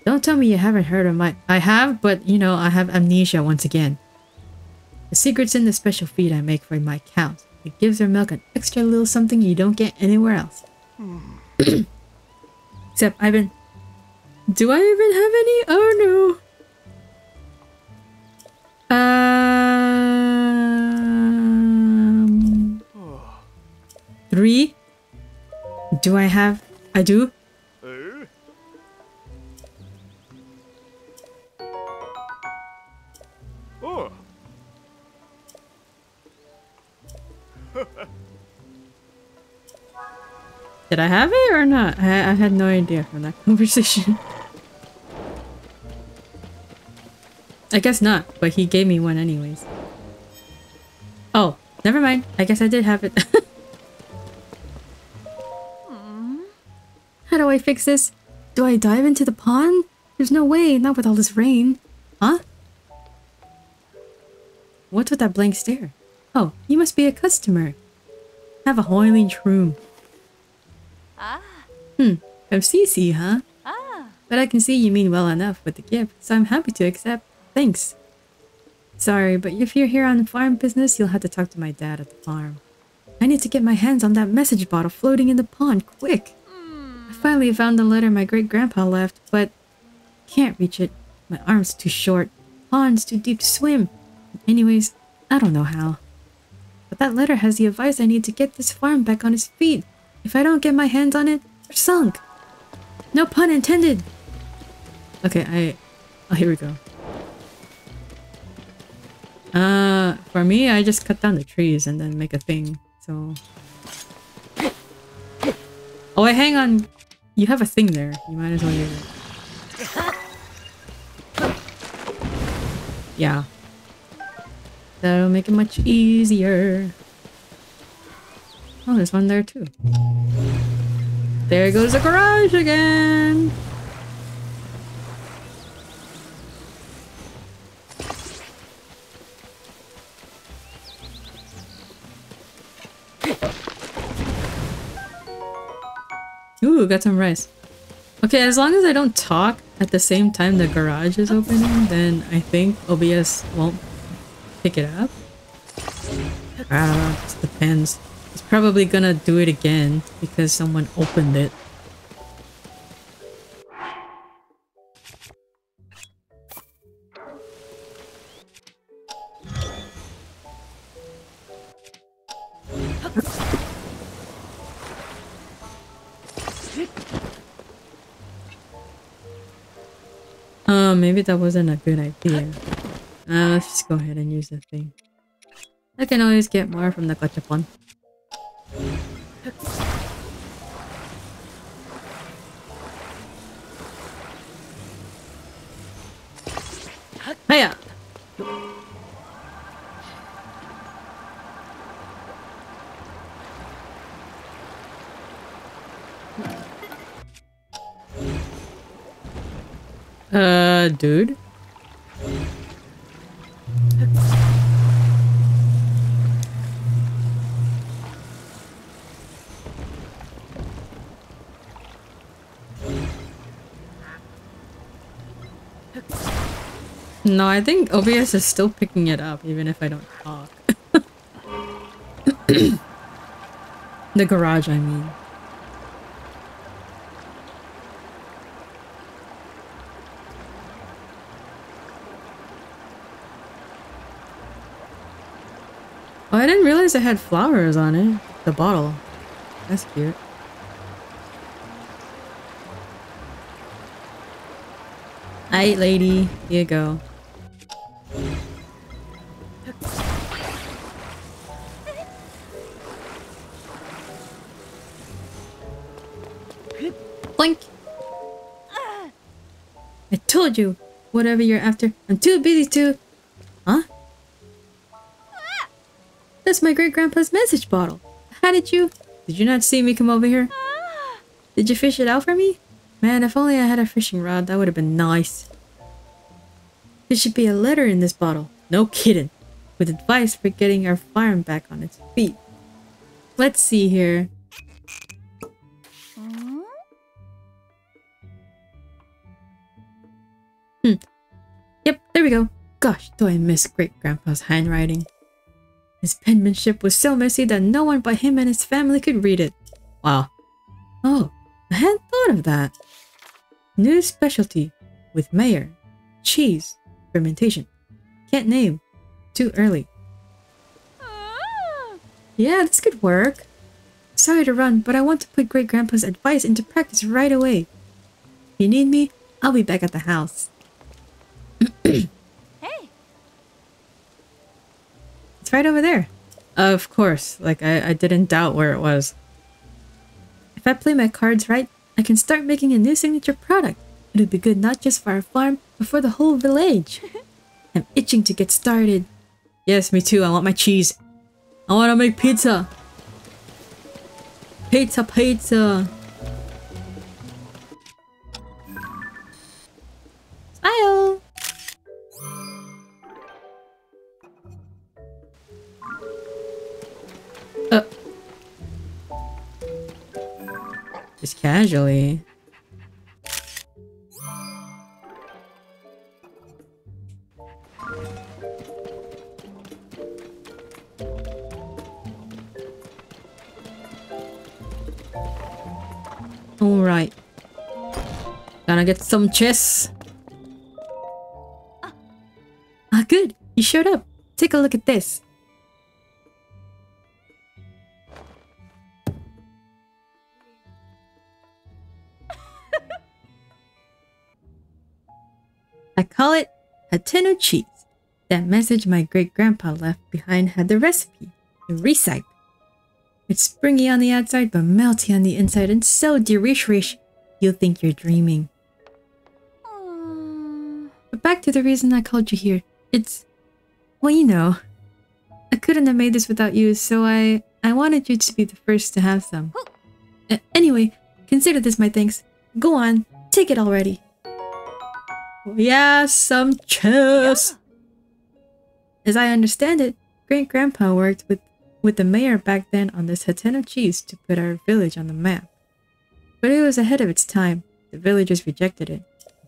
Don't tell me you haven't heard of my... I have, but you know, I have amnesia once again. The secret's in the special feed I make for my cows. It gives their milk an extra little something you don't get anywhere else. Except I've been... Do I even have any? Oh no. 3? Do I have? I do? Did I have it or not? I had no idea from that conversation. I guess not, but he gave me one anyways. Oh, never mind. I guess I did have it. How do I fix this? Do I dive into the pond? There's no way, not with all this rain. Huh? What's with that blank stare? Oh, you must be a customer. Have a Hawaiian shroom. From Cece, huh? But I can see you mean well enough with the gift, so I'm happy to accept. Thanks. Sorry, but if you're here on farm business, you'll have to talk to my dad at the farm. I need to get my hands on that message bottle floating in the pond, quick. I finally found the letter my great-grandpa left, but can't reach it. My arm's too short. Pond's too deep to swim. Anyways, I don't know how. But that letter has the advice I need to get this farm back on its feet. If I don't get my hands on it, we're sunk. No pun intended. Okay, oh, here we go. For me, I just cut down the trees and then make a thing, so... Oh wait, hang on! You have a thing there. You might as well use it. Yeah. That'll make it much easier. Oh, there's one there too. There goes the garage again! Ooh, got some rice. Okay, as long as I don't talk at the same time the garage is opening, then I think OBS won't pick it up. I don't know, it just depends. It's probably gonna do it again because someone opened it. Maybe that wasn't a good idea. Let's just go ahead and use the thing. I can always get more from the gachapon. Hiya! Dude? No, I think OBS is still picking it up, even if I don't talk. The garage, I mean. Oh, I didn't realize it had flowers on it. The bottle. That's cute. Aight, lady. Here you go. Blink! I told you! Whatever you're after, I'm too busy to... Huh? That's my great-grandpa's message bottle. How did you... Did you not see me come over here? Did you fish it out for me? Man, if only I had a fishing rod, that would have been nice. There should be a letter in this bottle. No kidding. With advice for getting our farm back on its feet. Let's see here. Yep, there we go. Gosh, do I miss great-grandpa's handwriting. His penmanship was so messy that no one but him and his family could read it. Wow. Oh, I hadn't thought of that. New specialty with mayor, cheese, fermentation. Can't name. Too early. Yeah, this could work. Sorry to run, but I want to put great-grandpa's advice into practice right away. If you need me, I'll be back at the house. Hey! It's right over there. Of course, like I didn't doubt where it was. If I play my cards right, I can start making a new signature product. It'll be good not just for our farm, but for the whole village. I'm itching to get started. Yes, me too. I want my cheese. I want to make pizza. Pizza, pizza. Smile. Just casually. Alright. Gonna get some chess. Ah, good. You showed up. Take a look at this. I call it Hateno cheese. That message my great-grandpa left behind had the recipe. The recipe. It's springy on the outside, but melty on the inside, and so delicious, you'll think you're dreaming. But back to the reason I called you here. It's... well, you know. I couldn't have made this without you, so I wanted you to be the first to have some. Anyway, consider this my thanks. Go on, take it already. Yeah, some chess! As I understand it, great-grandpa worked with the mayor back then on this Hateno cheese to put our village on the map. But it was ahead of its time. The villagers rejected it.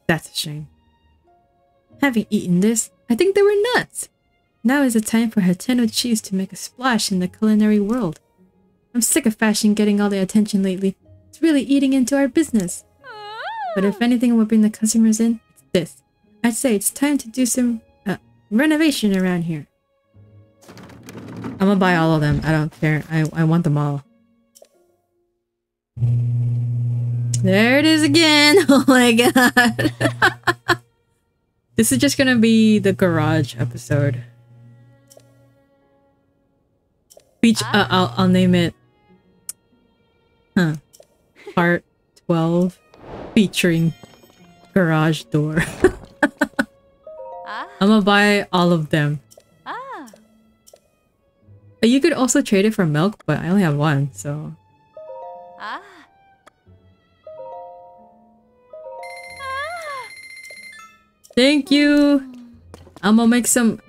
That's a shame. Having eaten this, I think they were nuts. Now is the time for Hateno cheese to make a splash in the culinary world. I'm sick of fashion getting all the attention lately. It's really eating into our business. But if anything will bring the customers in, it's this. I'd say it's time to do some renovation around here. I'm gonna buy all of them. I don't care. I want them all. There it is again. Oh my god. This is just gonna be the garage episode. I'll name it. Part 12, featuring garage door. I'm gonna buy all of them. You could also trade it for milk, but I only have one, so. Thank you! I'm gonna make some...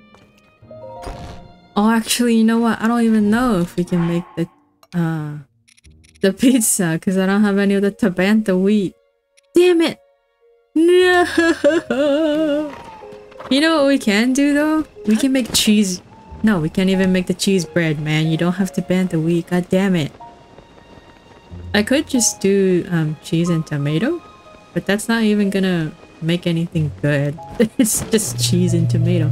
Oh, actually, you know what? I don't even know if we can make the pizza, because I don't have any of the Tabanta wheat. Damn it! No! You know what we can do, though? We can make cheese... No, we can't even make the cheese bread, man. You don't have Tabanta wheat. God damn it. I could just do cheese and tomato, but that's not even gonna make anything good. It's just cheese and tomato.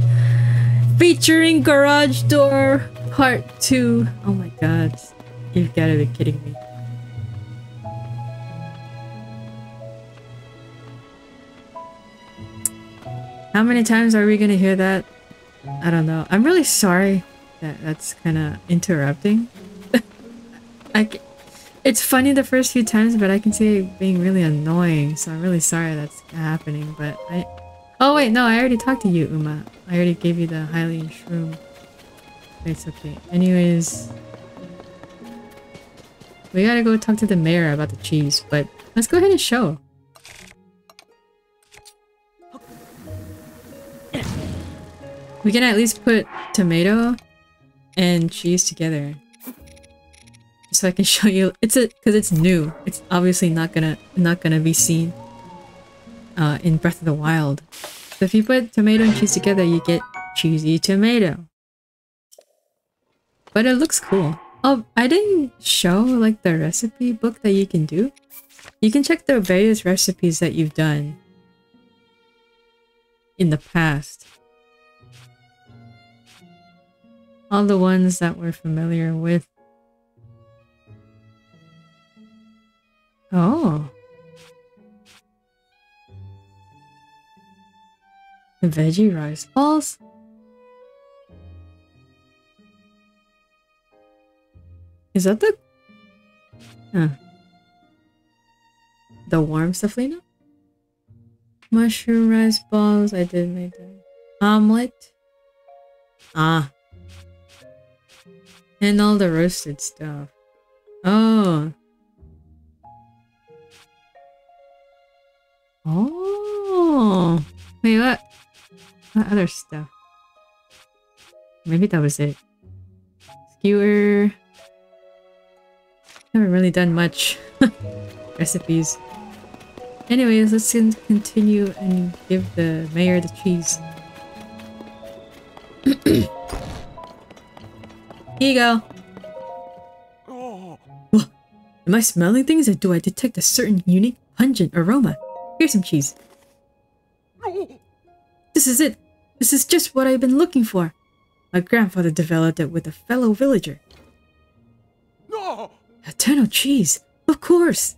Featuring garage door part 2. Oh my god. You've gotta be kidding me. How many times are we gonna hear that? I don't know. I'm really sorry that that's kind of interrupting. It's funny the first few times, but I can see it being really annoying, so I'm really sorry that's happening, but I... Oh wait, no, I already talked to you, Uma. I already gave you the Hylian shroom. It's okay. Anyways... We gotta go talk to the mayor about the cheese, but let's go ahead and show. We can at least put tomato and cheese together. So I can show you. It's because it's new. It's obviously not gonna be seen in Breath of the Wild. So if you put tomato and cheese together, you get cheesy tomato. But it looks cool. Oh, I didn't show like the recipe book that you can do. You can check the various recipes that you've done in the past. All the ones that we're familiar with. Oh. The veggie rice balls? Is that the... The warm Saflina? Mushroom rice balls, I did make that. Omelette? Ah. And all the roasted stuff. Oh. Oh. Wait, what? What other stuff? Maybe that was it. Skewer. Haven't really done much recipes. Anyways, let's continue and give the mayor the cheese. Here you go. Oh. Am I smelling things, or do I detect a certain unique pungent aroma? Here's some cheese. No. This is it. This is just what I've been looking for. My grandfather developed it with a fellow villager. No. Hateno cheese. Of course.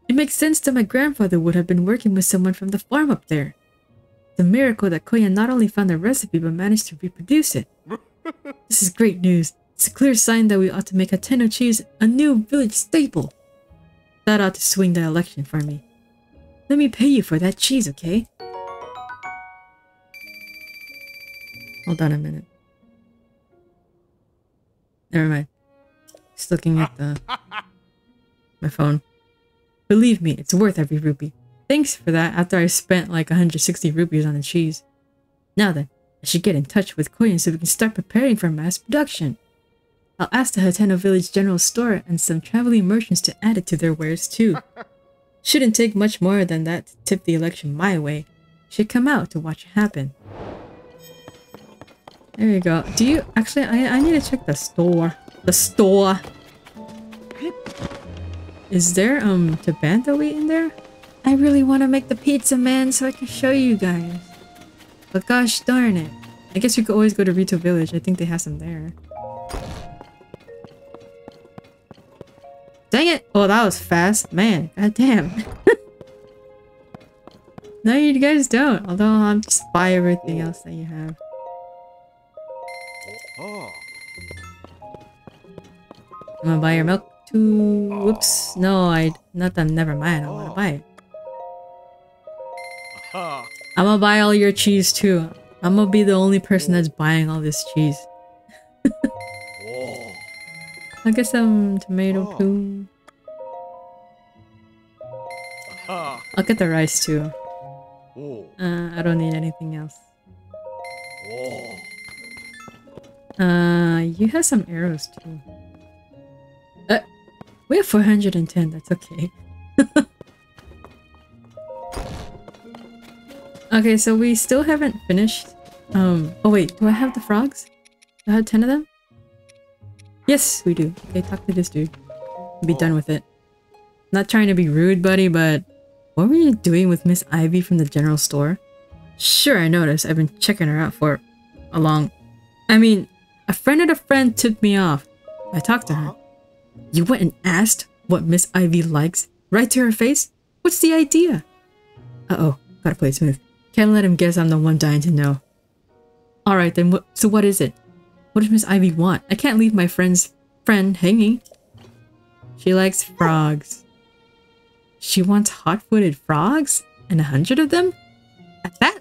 It makes sense that my grandfather would have been working with someone from the farm up there. It's a miracle that Koya not only found the recipe but managed to reproduce it. This is great news. It's a clear sign that we ought to make Hateno cheese a new village staple. That ought to swing the election for me. Let me pay you for that cheese, okay? Hold on a minute. Never mind. Just looking at my phone. Believe me, it's worth every rupee. Thanks for that after I spent like 160 rupees on the cheese. Now then, I should get in touch with Koyan so we can start preparing for mass production. I'll ask the Hateno Village General Store and some traveling merchants to add it to their wares too. Shouldn't take much more than that to tip the election my way. Should come out to watch it happen. There you go. Do you... Actually, I need to check the store. The store! Is there, Tabanta wheat in there? I really want to make the pizza, man, so I can show you guys. But gosh darn it. I guess you could always go to Rito Village. I think they have some there. Dang it! Oh, that was fast. Man, god damn. No, you guys don't. Although I'll just buy everything else that you have. I'm gonna buy your milk too. Whoops. No, never mind. I wanna buy it. I'm gonna buy all your cheese too. I'm gonna be the only person that's buying all this cheese. I'll get some tomato too. I'll get the rice too. I don't need anything else. You have some arrows too. We have 410, that's okay. Okay, so we still haven't finished. Oh wait, do I have the frogs? Do I have 10 of them? Yes, we do. Okay, talk to this dude. Be done with it. Not trying to be rude, buddy, but what were you doing with Miss Ivy from the general store? Sure, I noticed. I've been checking her out for a long... I mean, a friend of a friend tipped me off. I talked to her. You went and asked what Miss Ivy likes? Right to her face? What's the idea? Uh-oh, gotta play it smooth. Can't let him guess I'm the one dying to know. Alright then, so what is it? What does Miss Ivy want? I can't leave my friend hanging. She likes frogs. She wants hot-footed frogs? And 100 of them? At that?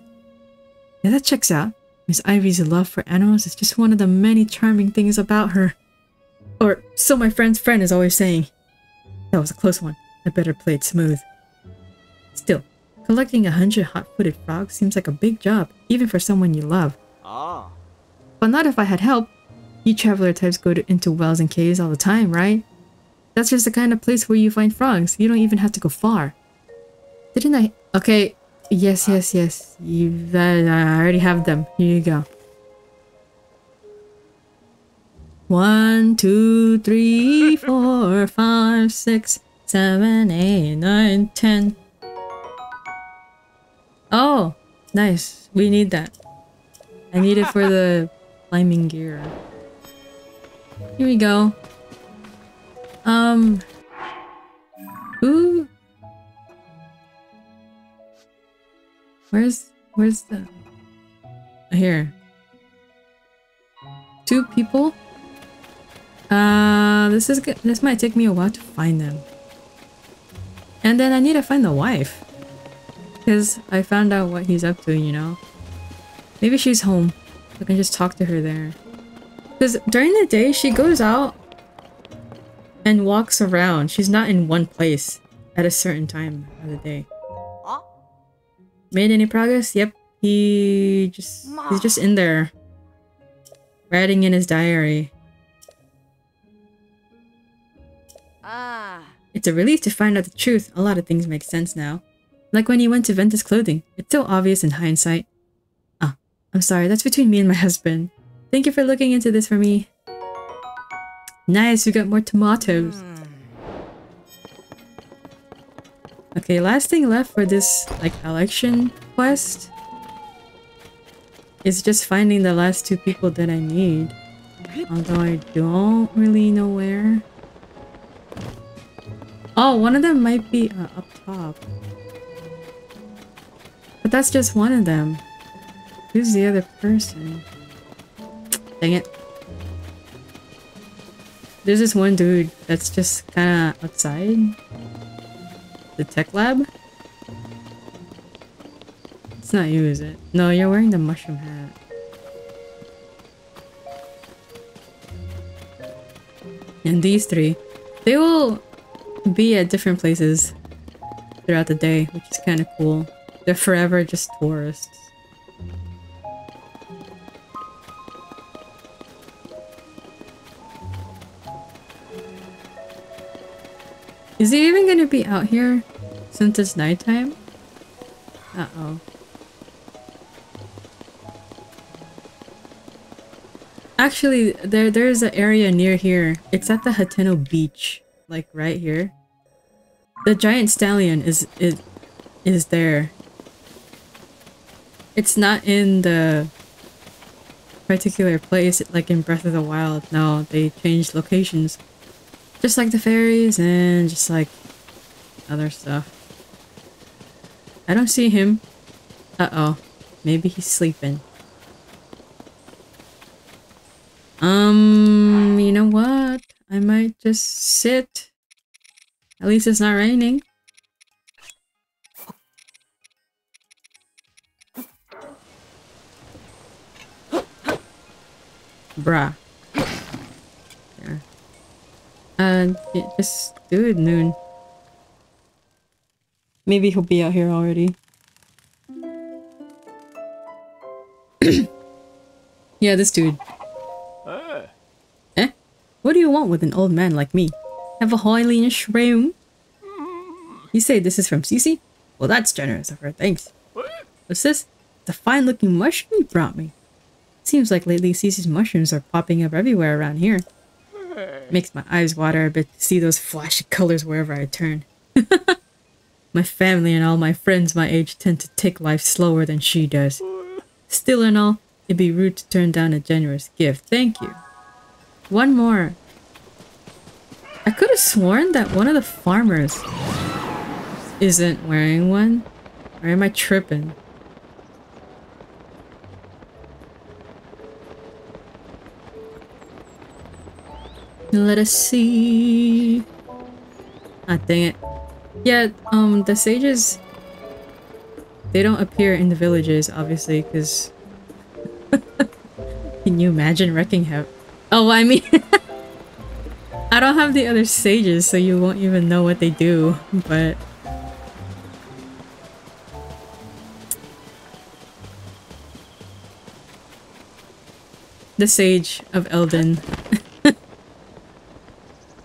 Yeah, that checks out. Miss Ivy's love for animals is just one of the many charming things about her. Or so my friend's friend is always saying. That was a close one. I better play it smooth. Still, collecting 100 hot-footed frogs seems like a big job, even for someone you love. But not if I had help. You traveler types go into wells and caves all the time, right? That's just the kind of place where you find frogs. You don't even have to go far. Didn't I? Okay. Yes. I already have them. Here you go. 1, 2, 3, 4, 5, 6, 7, 8, 9, 10. Oh, nice. We need that. I need it for the climbing gear. Here we go. Ooh. Where's the... Here. 2 people? This might take me a while to find them. And then I need to find the wife. Because I found out what he's up to, you know? Maybe she's home. I can just talk to her there. Because during the day, she goes out and walks around. She's not in one place at a certain time of the day. Made any progress? Yep. He's just in there. Writing in his diary. It's a relief to find out the truth. A lot of things make sense now. Like when he went to vent his clothing. It's so obvious in hindsight. I'm sorry, that's between me and my husband. Thank you for looking into this for me. Nice, we got more tomatoes. Okay, last thing left for this, like, election quest is just finding the last 2 people that I need. Although I don't really know where. Oh, one of them might be up top. But that's just one of them. Who's the other person? Dang it. There's this one dude that's just kind of outside the tech lab. It's not you, is it? No, you're wearing the mushroom hat. And these 3, they will be at different places throughout the day, which is kind of cool. They're forever just tourists. Is he even gonna be out here since it's nighttime? Uh-oh. Actually, there's an area near here. It's at the Hateno beach, like right here. The giant stallion is there. It's not in the particular place like in Breath of the Wild. No, they changed locations. Just like the fairies and just like other stuff. I don't see him. Uh-oh. Maybe he's sleeping. You know what? I might just sit. At least it's not raining. Bruh. There. Just do it noon. Maybe he'll be out here already. Yeah, this dude. Eh? What do you want with an old man like me? Have a Hylian shroom? You say this is from Cece? Well, that's generous of her, thanks. What's this? The fine-looking mushroom you brought me. Seems like lately Cece's mushrooms are popping up everywhere around here. Makes my eyes water a bit to see those flashy colors wherever I turn. My family and all my friends my age tend to take life slower than she does. Still and all, it'd be rude to turn down a generous gift. Thank you. One more. I could have sworn that one of the farmers isn't wearing one. Or am I tripping? Let us see. Ah, dang it. Yeah, the sages, they don't appear in the villages, obviously, because... Can you imagine wrecking havoc? Oh, I mean... I don't have the other sages, so you won't even know what they do, but... The Sage of Eldin.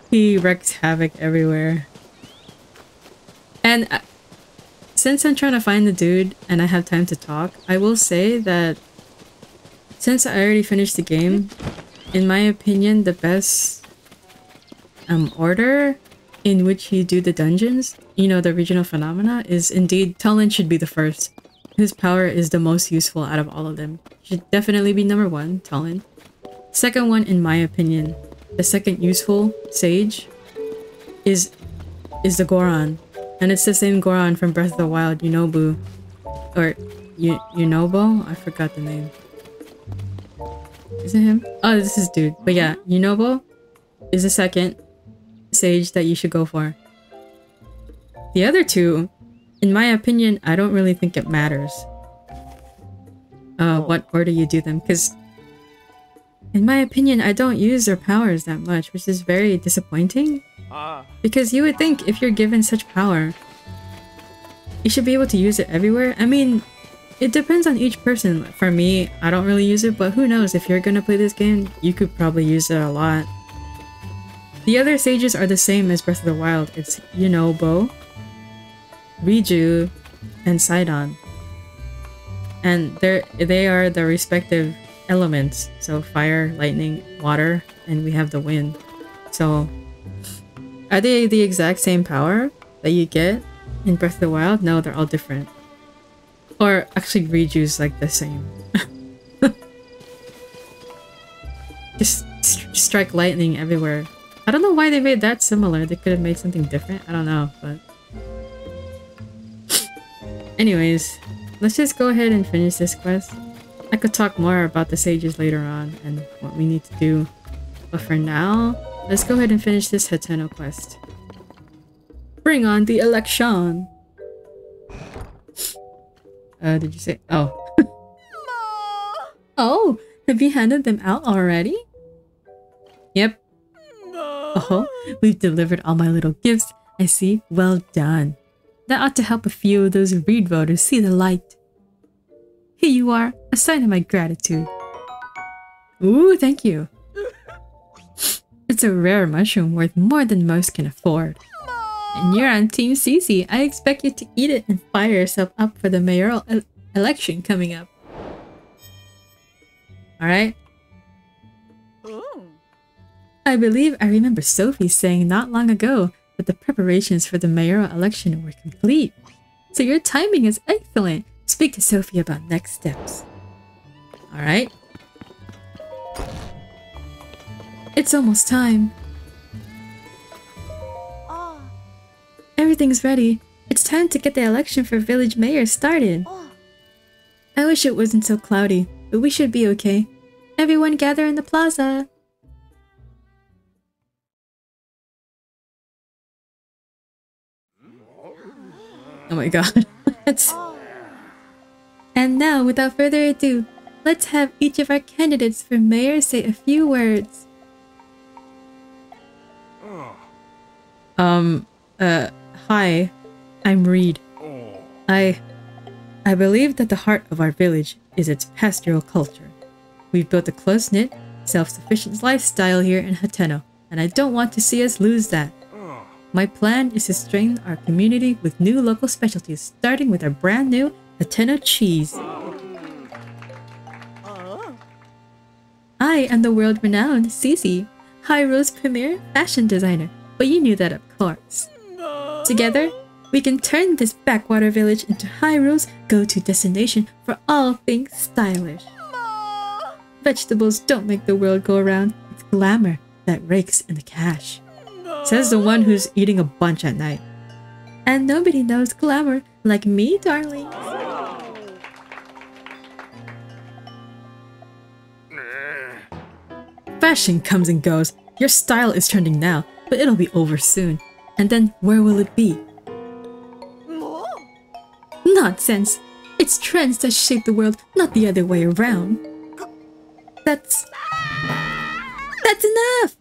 He wreaks havoc everywhere. And since I'm trying to find the dude and I have time to talk, I will say that since I already finished the game, in my opinion, the best order in which you do the dungeons, you know, the regional phenomena, is indeed Talon should be the first. His power is the most useful out of all of them. Should definitely be number one, Talon. Second one, in my opinion, the second useful sage is the Goron. And it's the same Goron from Breath of the Wild, Yunobo. Or Yunobo? I forgot the name. Is it him? Oh, this is dude. But yeah, Yunobo is the second sage that you should go for. The other two, in my opinion, I don't really think it matters what order you do them, because in my opinion, I don't use their powers that much, which is very disappointing. Because you would think if you're given such power, you should be able to use it everywhere. I mean, it depends on each person. For me, I don't really use it, but who knows, if you're gonna play this game, you could probably use it a lot. The other sages are the same as Breath of the Wild. It's Yunobo, Riju, and Sidon. And they are the respective elements. So fire, lightning, water, and we have the wind. So are they the exact same power that you get in Breath of the Wild? No, they're all different. Or actually Riju's like the same. Just strike lightning everywhere. I don't know why they made that similar. They could have made something different. I don't know, but... Anyways, let's just go ahead and finish this quest. I could talk more about the sages later on and what we need to do. But for now, let's go ahead and finish this Hateno quest. Bring on the election! Did you say? Oh. Oh, have you handed them out already? Yep. Oh, we've delivered all my little gifts. I see. Well done. That ought to help a few of those Reed voters see the light. Here you are, a sign of my gratitude. Ooh, thank you. It's a rare mushroom worth more than most can afford. And you're on Team Cece. I expect you to eat it and fire yourself up for the mayoral election coming up. Alright? I believe I remember Sophie saying not long ago that the preparations for the mayoral election were complete. So your timing is excellent. Speak to Sophie about next steps. Alright. It's almost time. Everything's ready. It's time to get the election for village mayor started. I wish it wasn't so cloudy, but we should be okay. Everyone gather in the plaza. Oh my god. And now, without further ado, let's have each of our candidates for mayor say a few words. Hi, I'm Reed. I believe that the heart of our village is its pastoral culture. We've built a close-knit, self-sufficient lifestyle here in Hateno, and I don't want to see us lose that. My plan is to strengthen our community with new local specialties, starting with our brand new Hateno cheese. I am the world-renowned Cece, Hyro's premier fashion designer, but you knew that of course. Together, we can turn this backwater village into Hyro's go-to destination for all things stylish. Vegetables don't make the world go around, it's glamour that rakes in the cash. Says the one who's eating a bunch at night. And nobody knows glamour like me, darling. Fashion comes and goes. Your style is trending now, but it'll be over soon. And then where will it be? Nonsense! It's trends that shape the world, not the other way around. That's enough!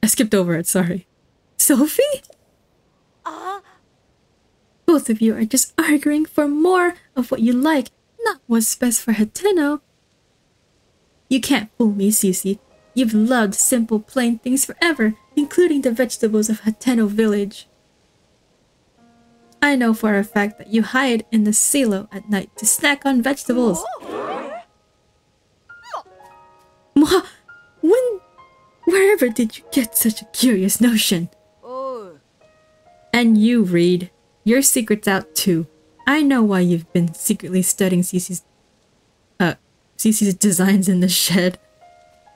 I skipped over it, sorry. Sophie? Both of you are just arguing for more of what you like, not what's best for Hateno. You can't fool me, Cece. You've loved simple, plain things forever, including the vegetables of Hateno village. I know for a fact that you hide in the silo at night to snack on vegetables. Wherever did you get such a curious notion? And you, Reed, your secret's out too. I know why you've been secretly studying Cece's designs in the shed.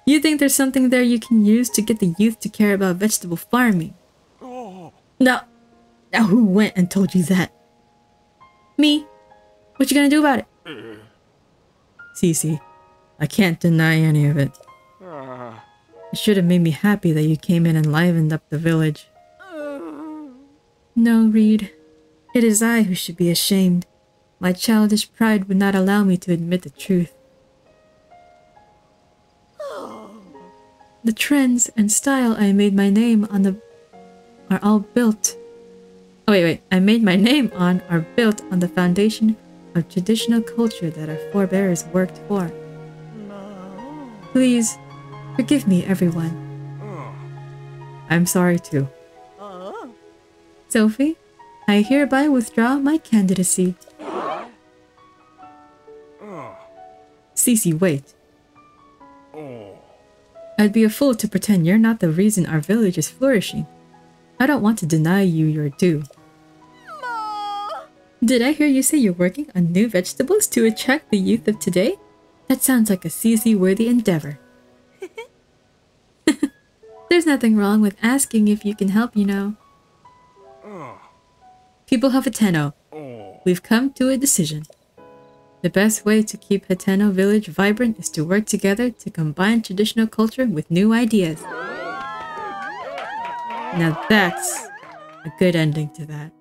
You think there's something there you can use to get the youth to care about vegetable farming. Now who went and told you that? Me. What you gonna do about it? Cece, I can't deny any of it. It should have made me happy that you came in and livened up the village. No, Reed. It is I who should be ashamed. My childish pride would not allow me to admit the truth. The trends and style I made my name on are all built. Oh wait, I made my name on are built on the foundation of traditional culture that our forebears worked for. Please, forgive me, everyone. I'm sorry too. Sophie, I hereby withdraw my candidacy. Cece, wait. I'd be a fool to pretend you're not the reason our village is flourishing. I don't want to deny you your due. Did I hear you say you're working on new vegetables to attract the youth of today? That sounds like a Cece-worthy endeavor. There's nothing wrong with asking if you can help, you know. People of Hateno, we've come to a decision. The best way to keep Hateno village vibrant is to work together to combine traditional culture with new ideas. Now that's a good ending to that.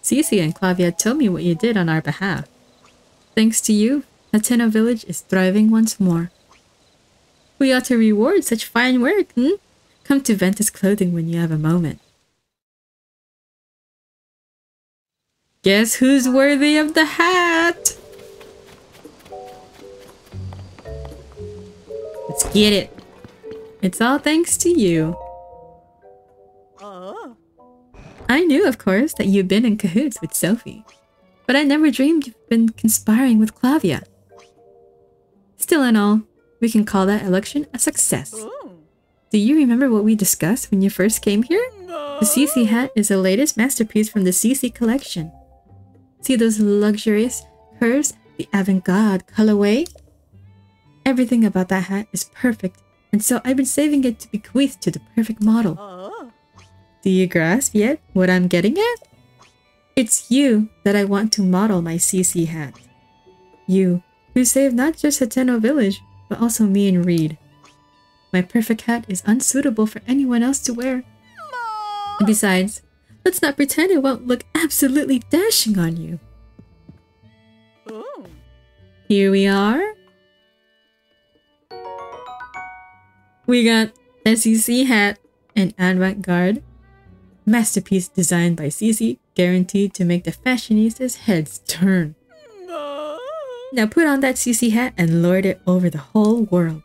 Cece and Clavia told me what you did on our behalf. Thanks to you, Hateno village is thriving once more. We ought to reward such fine work, Come to Ventus Clothing when you have a moment. Guess who's worthy of the hat? Let's get it. It's all thanks to you. I knew, of course, that you've been in cahoots with Sophie, but I never dreamed you've been conspiring with Clavia. Still in all, we can call that election a success. Do you remember what we discussed when you first came here? The Cece hat is the latest masterpiece from the Cece collection. See those luxurious curves, the avant-garde colorway? Everything about that hat is perfect, and so I've been saving it to bequeath to the perfect model. Do you grasp yet what I'm getting at? It's you that I want to model my Cece hat. You, who saved not just Hateno village, but also me and Reed. My perfect hat is unsuitable for anyone else to wear, Besides, let's not pretend it won't look absolutely dashing on you. Here we are. We got SEC hat and avant-garde. Masterpiece designed by CC, guaranteed to make the fashionistas' heads turn. Now put on that CC hat and lord it over the whole world.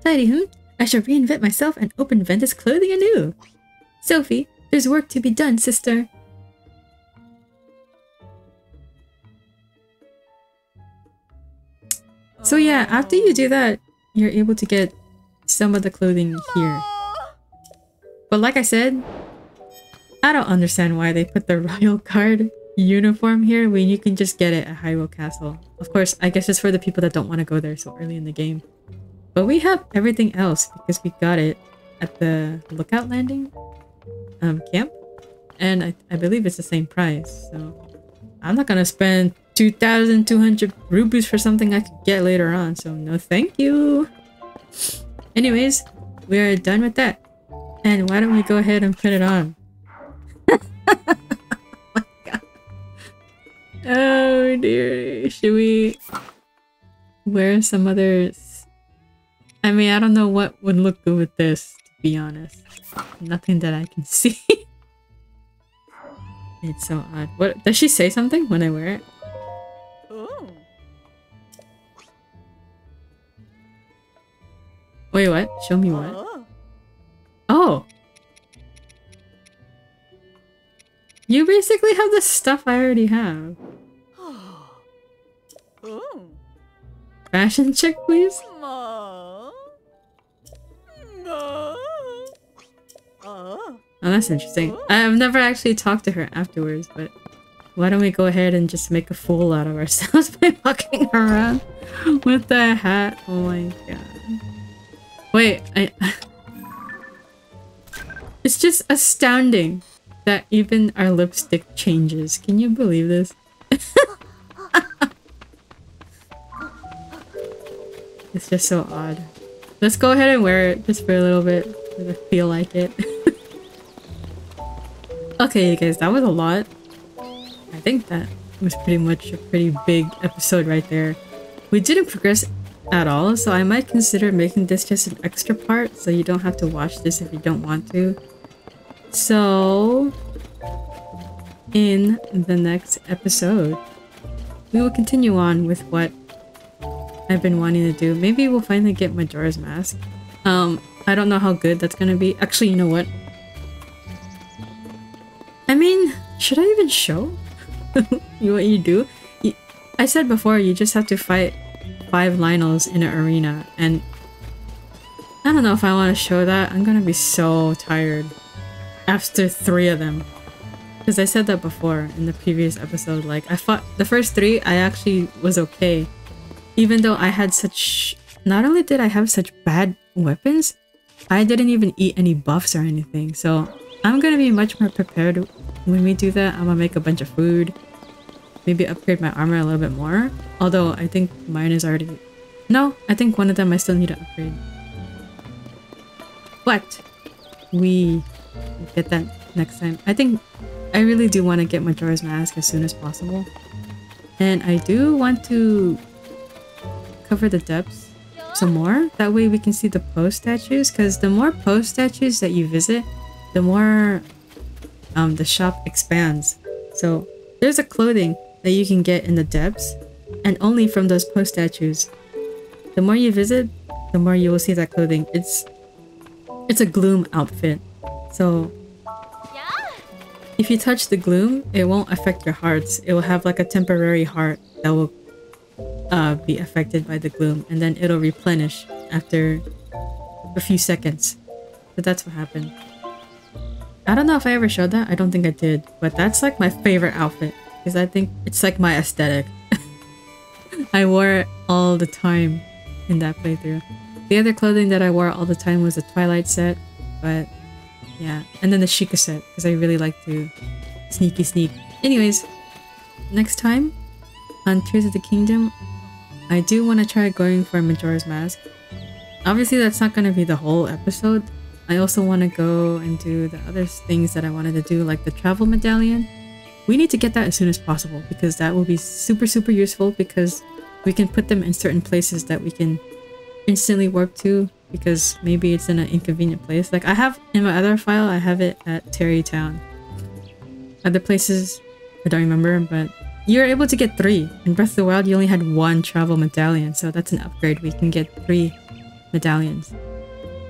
Tidy, I shall reinvent myself and open Ventus clothing anew. Sophie, there's work to be done, sister. So yeah, after you do that, you're able to get some of the clothing here. But like I said, I don't understand why they put the Royal Guard uniform here when you can just get it at Hyrule Castle. Of course, I guess it's for the people that don't want to go there so early in the game. But we have everything else because we got it at the Lookout Landing camp. And I believe it's the same price, so I'm not gonna spend 2,200 rupees for something I could get later on, so no thank you. Anyways, we are done with that. And why don't we go ahead and put it on? Oh my god. Oh dear. Should we wear some others? I mean, I don't know what would look good with this, to be honest. Nothing that I can see. It's so odd. What does she say something when I wear it? Wait, what? Show me what? Oh! You basically have the stuff I already have. Fashion check, please? Oh, that's interesting. I've never actually talked to her afterwards, but why don't we go ahead and just make a fool out of ourselves by walking around with the hat? Oh my god. Wait, it's just astounding that even our lipstick changes. Can you believe this? It's just so odd. Let's go ahead and wear it just for a little bit. I feel like it. Okay, you guys, that was a lot. I think that was pretty much a pretty big episode right there. We didn't progress at all, so I might consider making this just an extra part so you don't have to watch this if you don't want to. So, in the next episode, we will continue on with what I've been wanting to do. Maybe we'll finally get Majora's Mask. I don't know how good that's gonna be. Actually, you know what? I mean, should I even show what you do? I said before, you just have to fight 5 Lionels in an arena, and I don't know if I want to show that. I'm gonna be so tired after 3 of them. Because I said that before in the previous episode. Like, I fought the first 3, I actually was okay. Even though I had such... Not only did I have such bad weapons, I didn't even eat any buffs or anything. So I'm gonna be much more prepared when we do that. I'm gonna make a bunch of food. Maybe upgrade my armor a little bit more. Although I think mine is already... No, I think one of them I still need to upgrade. But we get that next time. I think I really do want to get Majora's Mask as soon as possible. And I do want to cover the depths some more. That way we can see the post statues, because the more post statues that you visit, the more the shop expands. So there's a clothing that you can get in the depths, and only from those post statues. The more you visit, the more you will see that clothing. It's a gloom outfit. So if you touch the gloom, it won't affect your hearts. It will have like a temporary heart that will be affected by the gloom, and then it'll replenish after a few seconds. So that's what happened. I don't know if I ever showed that. I don't think I did, but that's like my favorite outfit because I think it's like my aesthetic. I wore it all the time in that playthrough. The other clothing that I wore all the time was the Twilight set, but yeah, and then the Sheikah set because I really like to sneak. Anyways, next time on Tears of the Kingdom, I do want to try going for Majora's Mask. Obviously, that's not going to be the whole episode. I also want to go and do the other things that I wanted to do, like the travel medallion. We need to get that as soon as possible because that will be super, super useful because we can put them in certain places that we can instantly warp to because maybe it's in an inconvenient place. Like I have in my other file, I have it at Terrytown. Other places, I don't remember, but you're able to get 3. In Breath of the Wild, you only had 1 travel medallion, so that's an upgrade. We can get 3 medallions.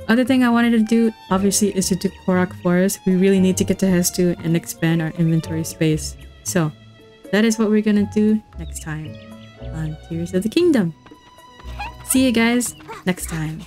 Other thing I wanted to do, obviously, is to do Korok Forest. We really need to get to Hestu and expand our inventory space. So, that is what we're gonna do next time on Tears of the Kingdom. See you guys next time.